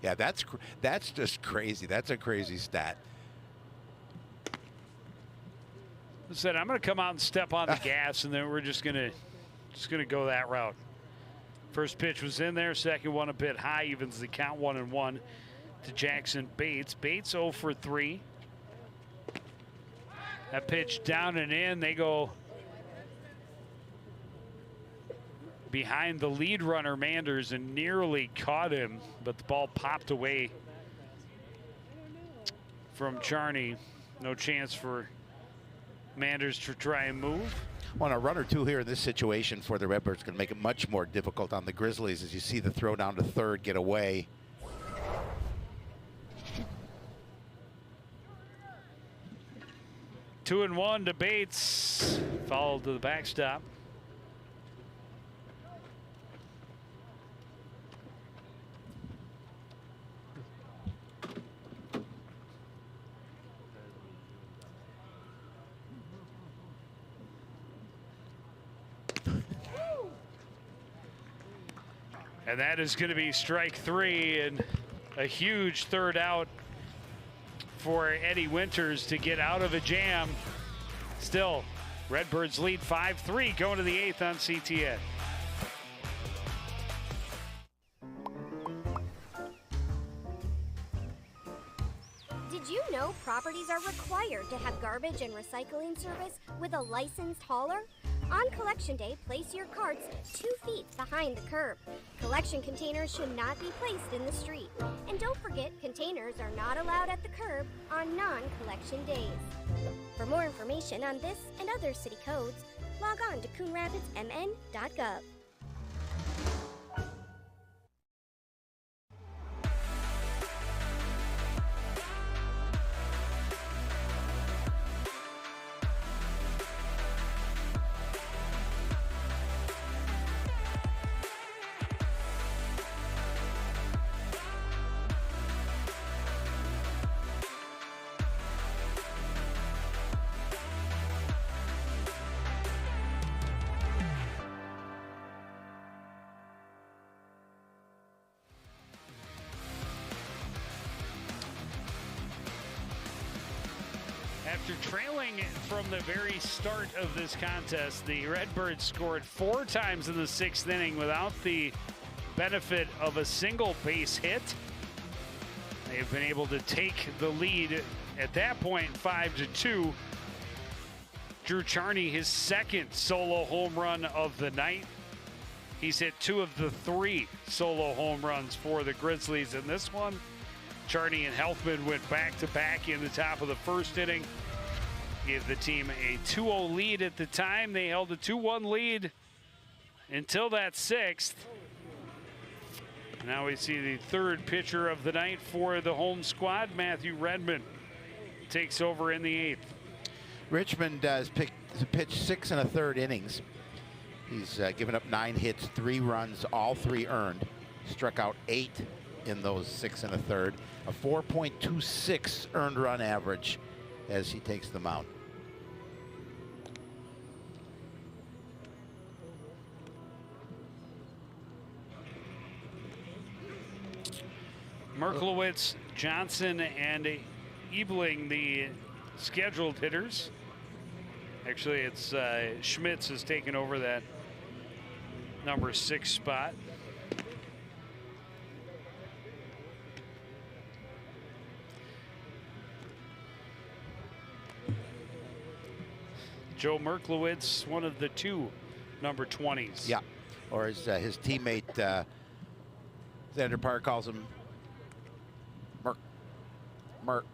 Yeah, that's just crazy. That's a crazy stat.
I said I'm going to come out and step on the gas, and then we're just gonna go that route. First pitch was in there. Second one a bit high, evens the count 1-1 to Jackson Bates. Bates 0 for 3. That pitch down and in. They go behind the lead runner, Manders, and nearly caught him, but the ball popped away from Charney. No chance for Manders to try and move.
Well, a run or two here in this situation for the Redbirds can make it much more difficult on the Grizzlies as you see the throw down to third get away.
Two and one to Bates, fouled to the backstop. And that is going to be strike three, and a huge third out for Eddie Winters to get out of a jam. Still, Redbirds lead 5-3 going to the eighth on CTN.
Did you know properties are required to have garbage and recycling service with a licensed hauler? On collection day, place your carts 2 feet behind the curb. Collection containers should not be placed in the street. And don't forget, containers are not allowed at the curb on non-collection days. For more information on this and other city codes, log on to coonrapidsmn.gov.
After trailing from the very start of this contest, the Redbirds scored 4 times in the 6th inning without the benefit of a single base hit. They've been able to take the lead at that point 5-2. Drew Charney, his second solo home run of the night. He's hit 2 of the 3 solo home runs for the Grizzlies in this one. Charney and Helfman went back-to-back in the top of the first inning. Gave the team a 2-0 lead at the time. They held a 2-1 lead until that 6th. Now we see the third pitcher of the night for the home squad. Matthew Redmond takes over in the 8th.
Richmond has pitched 6 1/3 innings. He's given up 9 hits, 3 runs, all 3 earned. Struck out 8 in those 6 1/3. A 4.26 earned run average as he takes the mound.
Merklowitz, Johnson, and Ebling, the scheduled hitters. Actually, it's Schmitz has taken over that number 6 spot. Joe Merklowitz, one of the 2 number 20s.
Yeah, or as his teammate Xander Parr calls him, Merk.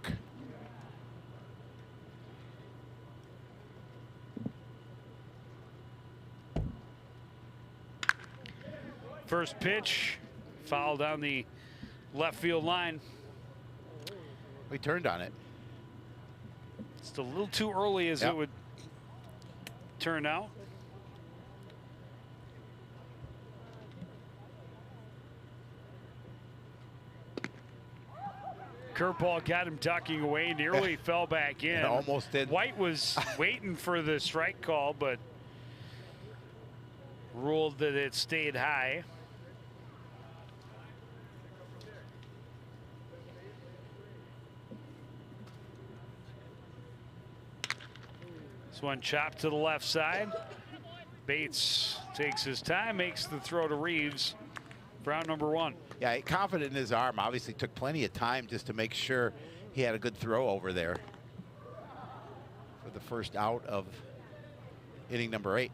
First pitch, foul down the left field line.
We turned on it.
It's a little too early as it would turn out. Curveball got him ducking away, nearly fell back in.
It almost did.
White was waiting for the strike call, but ruled that it stayed high. This one chopped to the left side. Bates takes his time, makes the throw to Reeves for out number 1.
Yeah, confident in his arm. Obviously took plenty of time just to make sure he had a good throw over there. for the first out of inning number 8.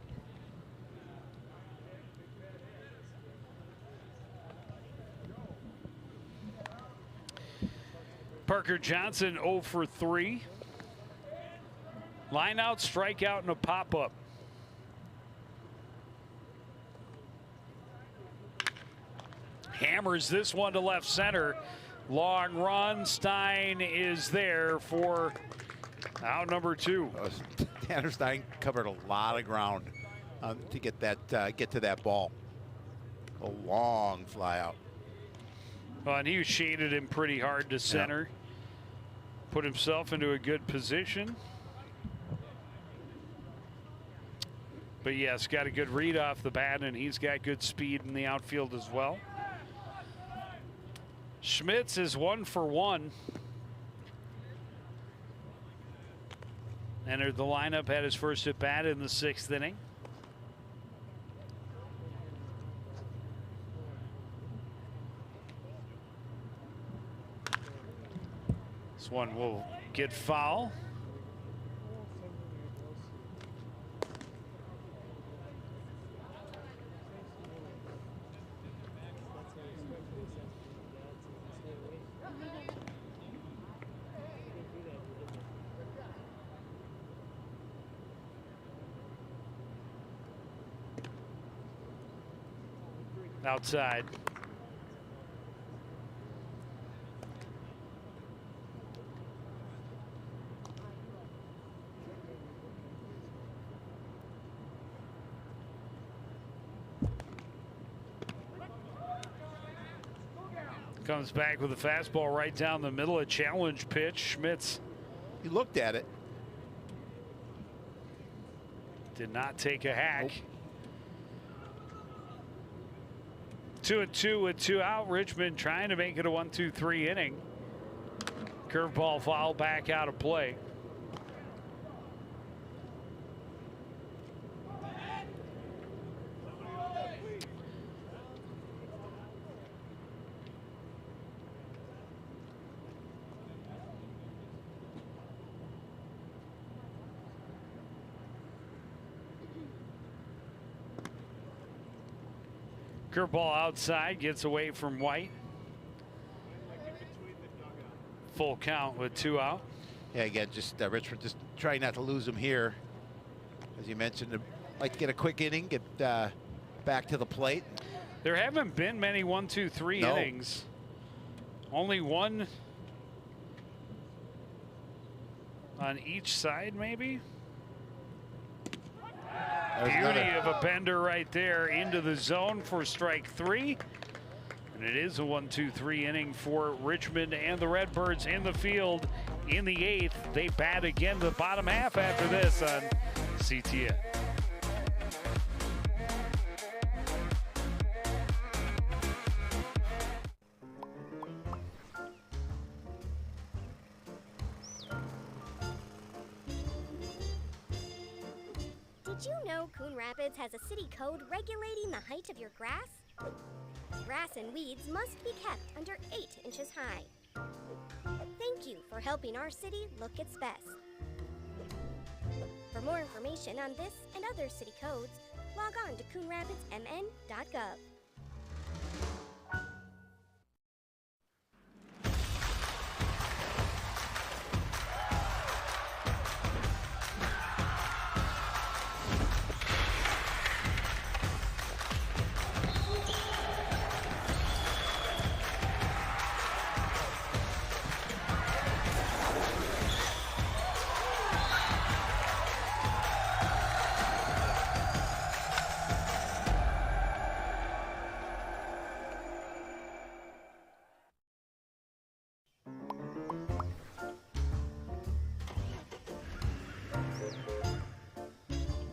Parker Johnson 0 for 3. Line out, strikeout, and a pop-up. Hammers this one to left center. Long run. Stein is there for out number 2.
Tanner Stein covered a lot of ground to get to that ball. A long fly out.
Well, and he shaded him pretty hard to center. Put himself into a good position. But yes, got a good read off the bat, and he's got good speed in the outfield as well. Schmitz is 1 for 1. Entered the lineup, had his first at bat in the 6th inning. This one will get foul. Outside. Comes back with a fastball right down the middle, a challenge pitch. Schmitz.
He looked at it.
Did not take a hack.
Nope.
2-2 with 2 out. Richmond trying to make it a 1-2-3 inning. Curveball foul back out of play. Curveball outside, gets away from White. Full count with 2 out.
Yeah, again, just Richmond just trying not to lose him here. As you mentioned, like to get a quick inning, get back to the plate.
There haven't been many 1-2-3 innings. Only one on each side, maybe. Beauty of a bender right there into the zone for strike 3. And it is a 1-2-3 inning for Richmond and the Redbirds in the field in the 8th. They bat again the bottom half after this on CTN.
Did you know Coon Rapids has a city code regulating the height of your grass? Grass and weeds must be kept under 8 inches high. Thank you for helping our city look its best. For more information on this and other city codes, log on to coonrapidsmn.gov.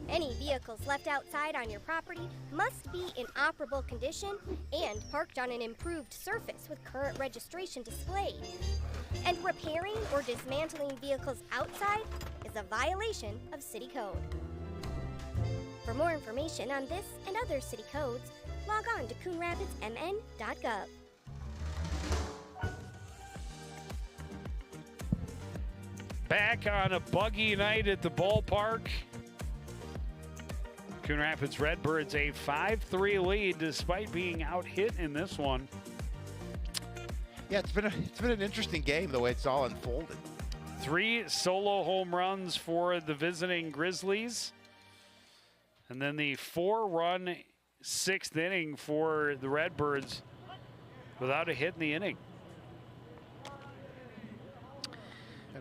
Any vehicles left outside on your property must be in operable condition and parked on an improved surface with current registration displayed. And repairing or dismantling vehicles outside is a violation of city code. For more information on this and other city codes, log on to coonrapidsmn.gov.
Back on a buggy night at the ballpark. Coon Rapids Redbirds a 5-3 lead despite being out-hit in this one.
Yeah, it's been an interesting game the way it's all unfolded.
3 solo home runs for the visiting Grizzlies. And then the 4-run 6th inning for the Redbirds without a hit in the inning.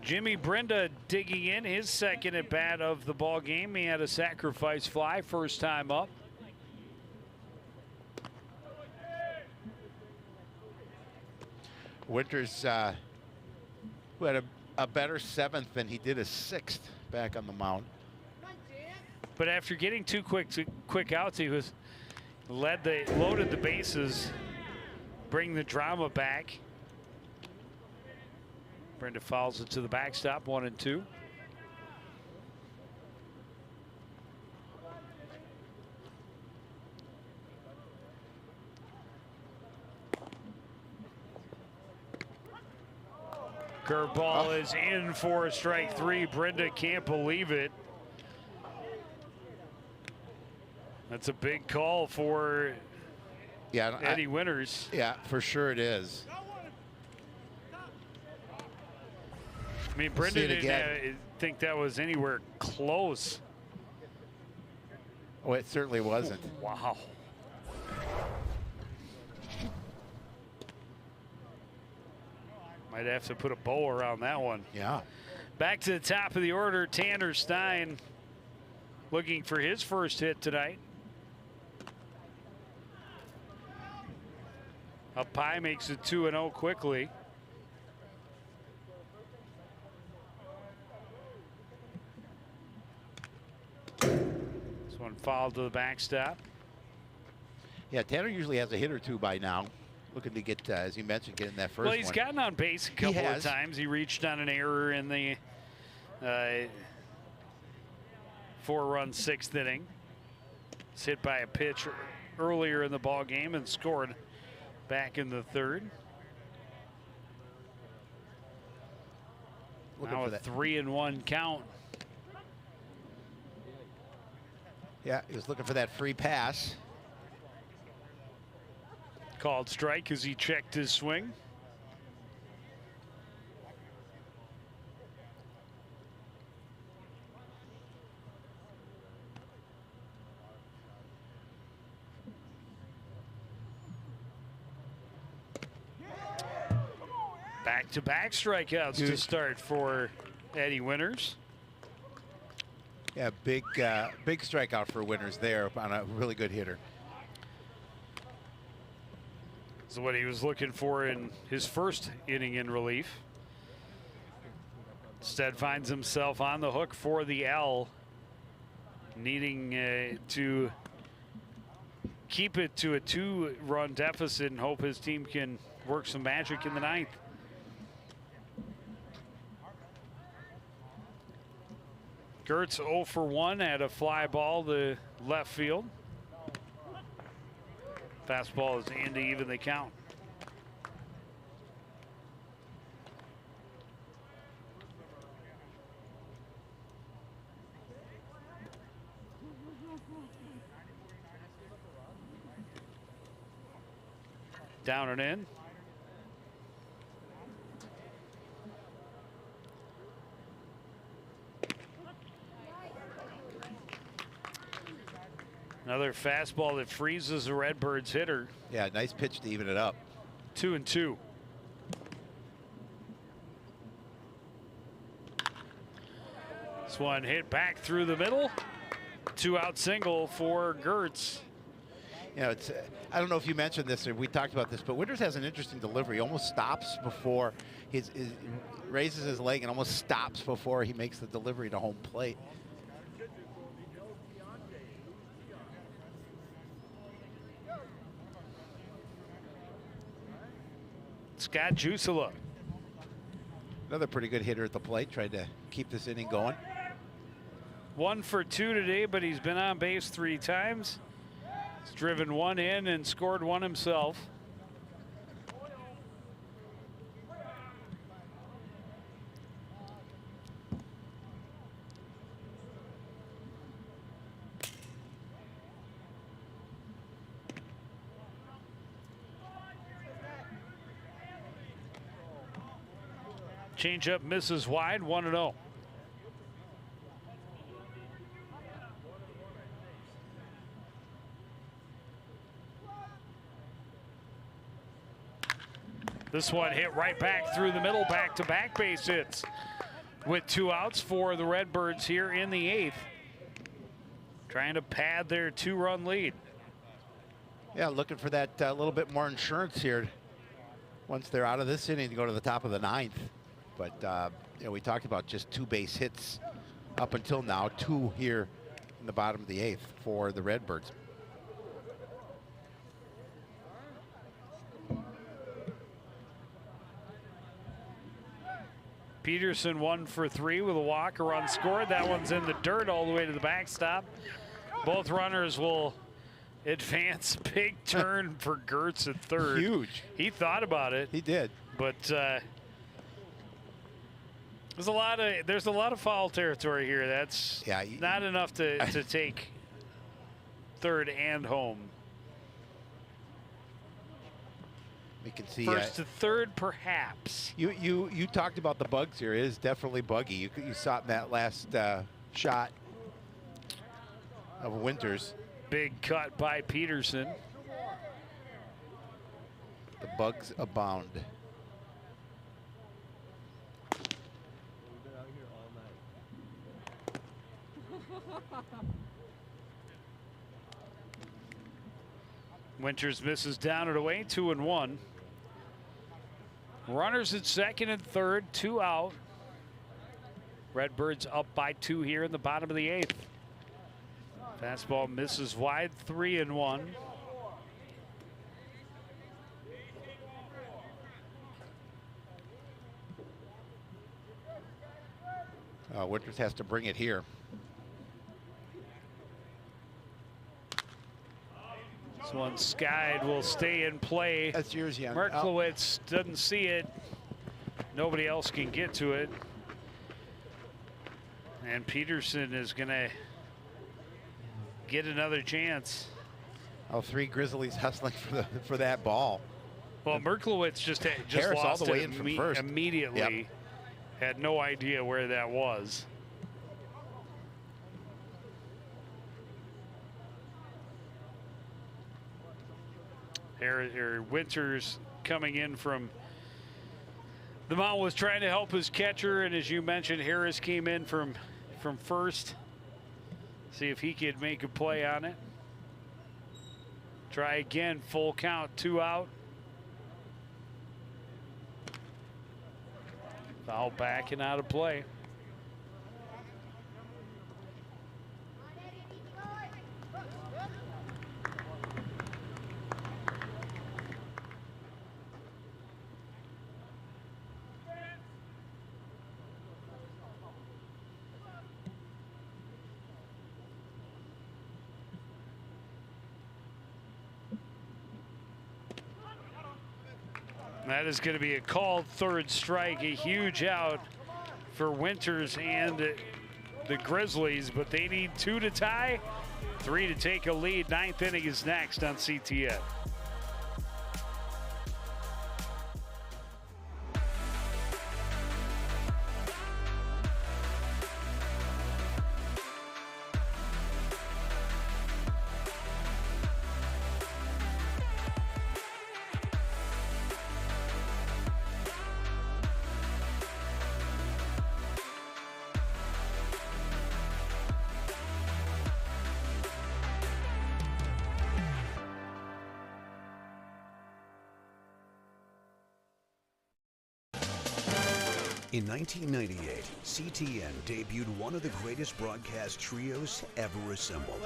Jimmy Brenda digging in his second at bat of the ball game. He had a sacrifice fly first time up.
Winters who had a better 7th than he did a 6th back on the mound.
But after getting 2 quick outs, he was loaded the bases, bring the drama back. Brenda fouls it to the backstop, 1-2. Curveball is in for strike 3. Brenda can't believe it. That's a big call for Eddie Winters.
Yeah, for sure it is.
I mean, Brenda didn't think that was anywhere close.
Oh, it certainly wasn't.
Wow. Might have to put a bow around that one.
Yeah.
Back to the top of the order, Tanner Stein looking for his first hit tonight. Up high makes it 2-0 quickly. This one fouled to the backstop.
Yeah, Tanner usually has a hit or two by now. Looking to get, as you mentioned, get in that first one.
Well, he's gotten on base a couple of times. He reached on an error in the 4-run 6th inning. He's hit by a pitch earlier in the ball game and scored back in the 3rd. Now a 3-1 count.
Yeah, he was looking for that free pass.
Called strike as he checked his swing. Back-to-back strikeouts to start for Eddie Winters.
Yeah, big strikeout for Winters there on a really good hitter.
This is what he was looking for in his first inning in relief. Instead finds himself on the hook for the L, needing to keep it to a 2-run deficit and hope his team can work some magic in the 9th. Gertz 0 for 1 at a fly ball to left field. Fastball is in to even the count. Down and in. Another fastball that freezes the Redbirds hitter.
Yeah, nice pitch to even it up.
2-2. This one hit back through the middle. 2-out single for Gertz.
You know, it's I don't know if you mentioned this or we talked about this, but Winters has an interesting delivery. He almost stops before his raises his leg and almost stops before he makes the delivery to home plate.
Scott Jusela.
Another pretty good hitter at the plate, tried to keep this inning going.
1 for 2 today, but he's been on base 3 times. He's driven 1 in and scored 1 himself. Changeup misses wide, 1-0. This one hit right back through the middle, back-to-back base hits with 2 outs for the Redbirds here in the 8th. Trying to pad their 2-run lead.
Yeah, looking for that little bit more insurance here once they're out of this inning to go to the top of the 9th. But you know, we talked about just 2 base hits up until now, 2 here in the bottom of the 8th for the Redbirds.
Peterson 1 for 3 with a walk, a run scored. That one's in the dirt all the way to the backstop. Both runners will advance. Big turn for Gertz at third.
Huge.
He thought about it.
He did.
But there's a lot of foul territory here. That's not enough to take third and home.
We can see
first to third, perhaps.
You talked about the bugs here. It is definitely buggy. You saw it in that last shot of Winters.
Big cut by Peterson.
The bugs abound.
Winters misses down and away, 2-1. Runners at second and third, 2 out. Redbirds up by 2 here in the bottom of the 8th. Fastball misses wide, 3-1.
Winters has to bring it here.
This one skied, will stay in play.
That's yours, Jan.
Merklowitz doesn't see it. Nobody else can get to it. And Peterson is going to get another chance.
Oh, 3 Grizzlies hustling for that ball.
Well, Merklowitz just
Harris
lost
all the way
it
in from first.
immediately.
Yep.
Had no idea where that was. Winters coming in from the mound was trying to help his catcher, and as you mentioned, Harris came in from first. See if he could make a play on it. Try again, full count, 2 out. Foul back and out of play. That is going to be a called third strike, a huge out for Winters and the Grizzlies, but they need 2 to tie, 3 to take a lead. 9th inning is next on CTN.
In 1998, CTN debuted one of the greatest broadcast trios ever assembled.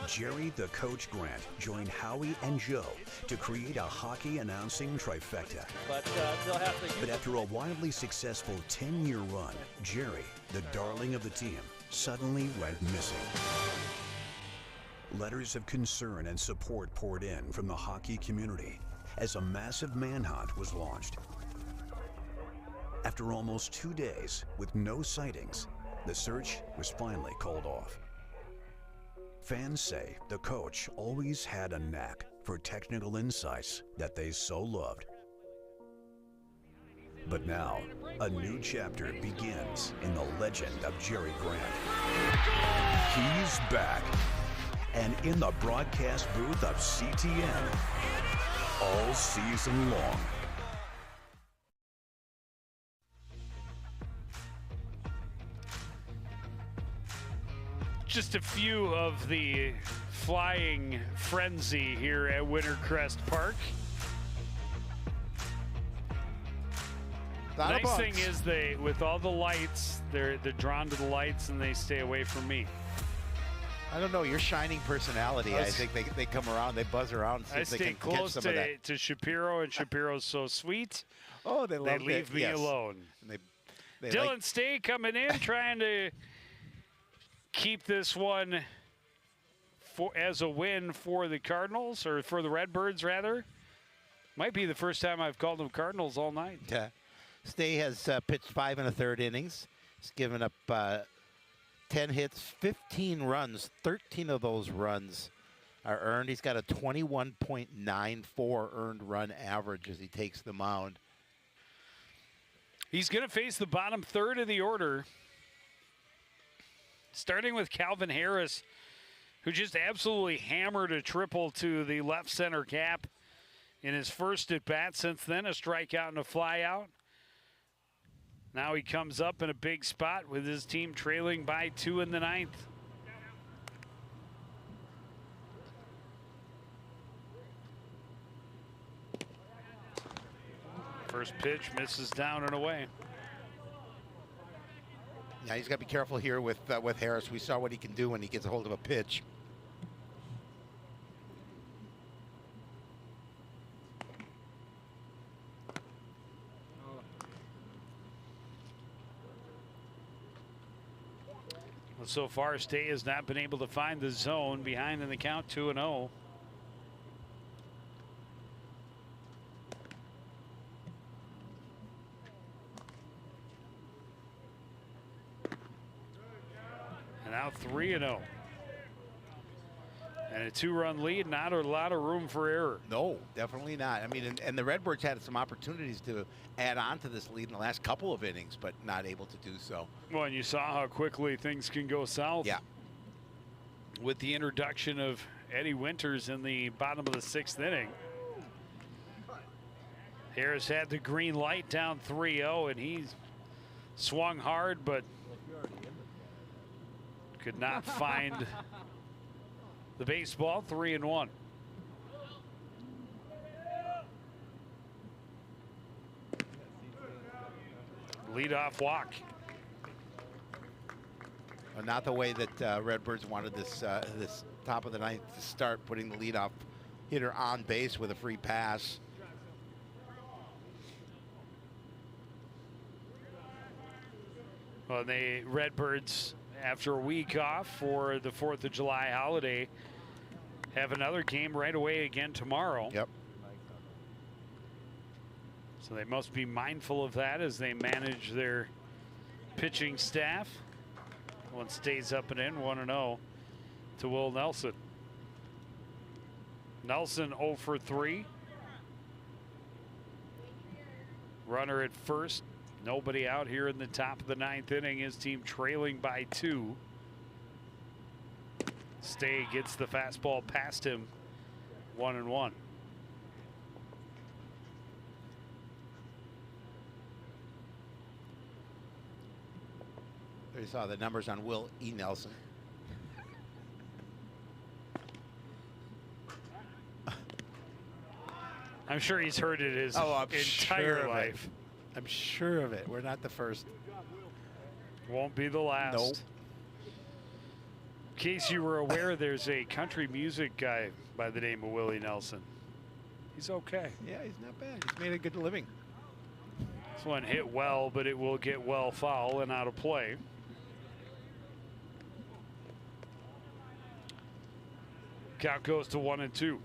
Jerry the Coach Grant joined Howie and Joe to create a hockey announcing trifecta. But after a wildly successful 10-year run, Jerry, the darling of the team, suddenly went missing. Letters of concern and support poured in from the hockey community as a massive manhunt was launched. After almost 2 days with no sightings, the search was finally called off. Fans say the coach always had a knack for technical insights that they so loved. But now, a new chapter begins in the legend of Jerry Grant. He's back. And in the broadcast booth of CTN all season long.
Just a few of the flying frenzy here at Wintercrest Park. The nice thing is with all the lights, they're drawn to the lights and they stay away from me.
I don't know, your shining personality. I think they come around, they buzz around, and see if they can catch some of that.
I stay close to Shapiro, and Shapiro's so sweet.
Oh, they
leave me alone.
And they
Dylan Stay coming in, trying to keep this one as a win for the Cardinals, or for the Redbirds, rather. Might be the first time I've called them Cardinals all night.
Yeah. Stay has pitched 5 1/3 innings. He's given up 10 hits, 15 runs. 13 of those runs are earned. He's got a 21.94 earned run average as he takes the mound.
He's going to face the bottom third of the order, starting with Calvin Harris, who just absolutely hammered a triple to the left center cap in his first at bat. Since then, a strikeout and a flyout. Now he comes up in a big spot with his team trailing by 2 in the 9th. First pitch misses down and away.
Yeah, he's got to be careful here with Harris. We saw what he can do when he gets a hold of a pitch.
So far, Stay has not been able to find the zone, behind in the count 2-0. And now 3-0. And a 2-run lead, not a lot of room for error.
No, definitely not. I mean, and the Redbirds had some opportunities to add on to this lead in the last couple of innings, but not able to do so.
Well, and you saw how quickly things can go south.
Yeah.
With the introduction of Eddie Winters in the bottom of the 6th inning. Harris had the green light down 3-0, and he's swung hard, but could not find the baseball. 3-1. Leadoff walk.
Not the way that Redbirds wanted this this top of the 9th to start, putting the leadoff hitter on base with a free pass.
Well, the Redbirds, after a week off for the 4th of July holiday, have another game right away again tomorrow.
Yep.
So they must be mindful of that as they manage their pitching staff. One stays up and in, 1-0 to Will Nelson. Nelson 0 for 3. Runner at first. Nobody out here in the top of the 9th inning. His team trailing by 2. Stay gets the fastball past him. 1-1.
There you saw the numbers on Will E. Nelson.
I'm sure he's heard it his entire life.
I'm sure of it. We're not the first.
Won't be the last.
Nope.
In case you were aware, there's a country music guy by the name of Willie Nelson. He's okay.
Yeah, he's not bad. He's made a good living.
This one hit well, but it will get well foul and out of play. Count goes to 1-2.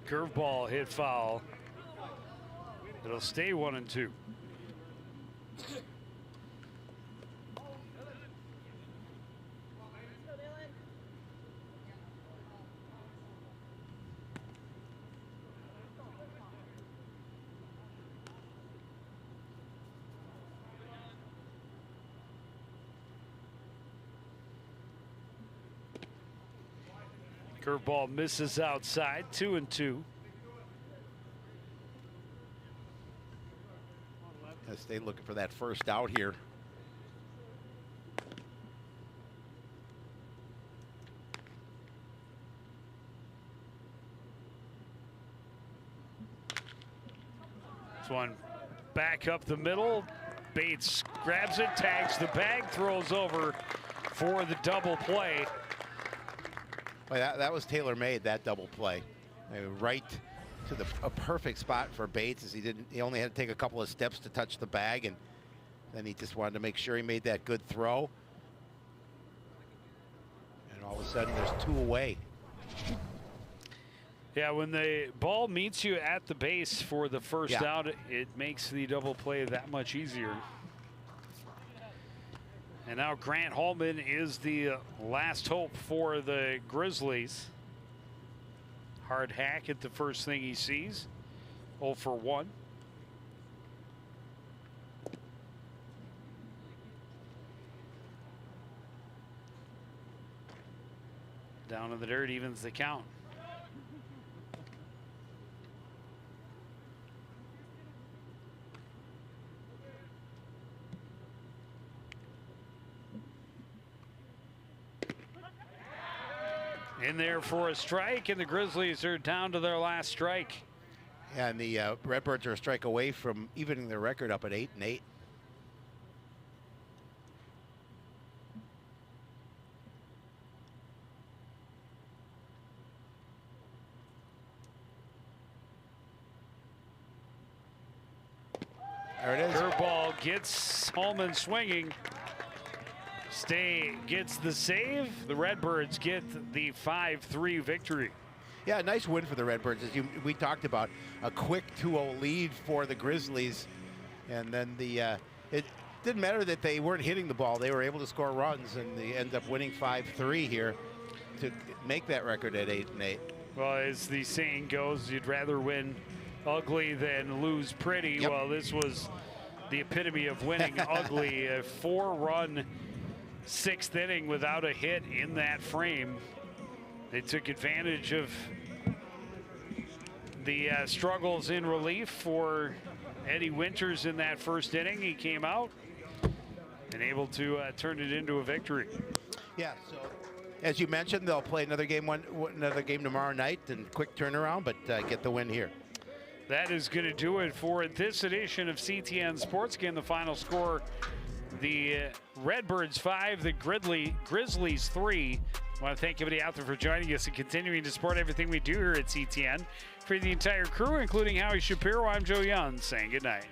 Curveball hit foul. It'll stay 1-2. Curveball misses outside, 2-2.
Gotta stay looking for that first out here.
This one back up the middle. Bates grabs it, tags the bag, throws over for the double play.
Well, that was tailor-made, that double play. Right to a perfect spot for Bates, as he only had to take a couple of steps to touch the bag, and then he just wanted to make sure he made that good throw. And all of a sudden, there's 2 away.
Yeah, when the ball meets you at the base for the first
Yeah.
out, it makes the double play that much easier. And now Grant Hallman is the last hope for the Grizzlies. Hard hack at the first thing he sees. 0 for 1. Down in the dirt, evens the count. In there for a strike, and the Grizzlies are down to their last strike.
Yeah, and the Redbirds are a strike away from evening their record up at 8-8. There it is.
Curveball gets Hallman swinging. Stay gets the save. The Redbirds get the 5-3 victory.
Yeah, a nice win for the Redbirds. As we talked about, a quick 2-0 lead for the Grizzlies. And then it didn't matter that they weren't hitting the ball. They were able to score runs, and they end up winning 5-3 here to make that record at 8-8.
Well, as the saying goes, you'd rather win ugly than lose pretty.
Yep.
Well, this was the epitome of winning ugly. A 4-run 6th inning without a hit in that frame. They took advantage of the struggles in relief for Eddie Winters in that first inning. He came out and able to turn it into a victory.
Yeah, so as you mentioned, they'll play another game tomorrow night, and quick turnaround, but get the win here.
That is going to do it for this edition of CTN Sports. Again, the final score: the Redbirds 5, the Grizzlies 3. I want to thank everybody out there for joining us and continuing to support everything we do here at CTN. For the entire crew, including Howie Shapiro, I'm Joe Young, saying good night.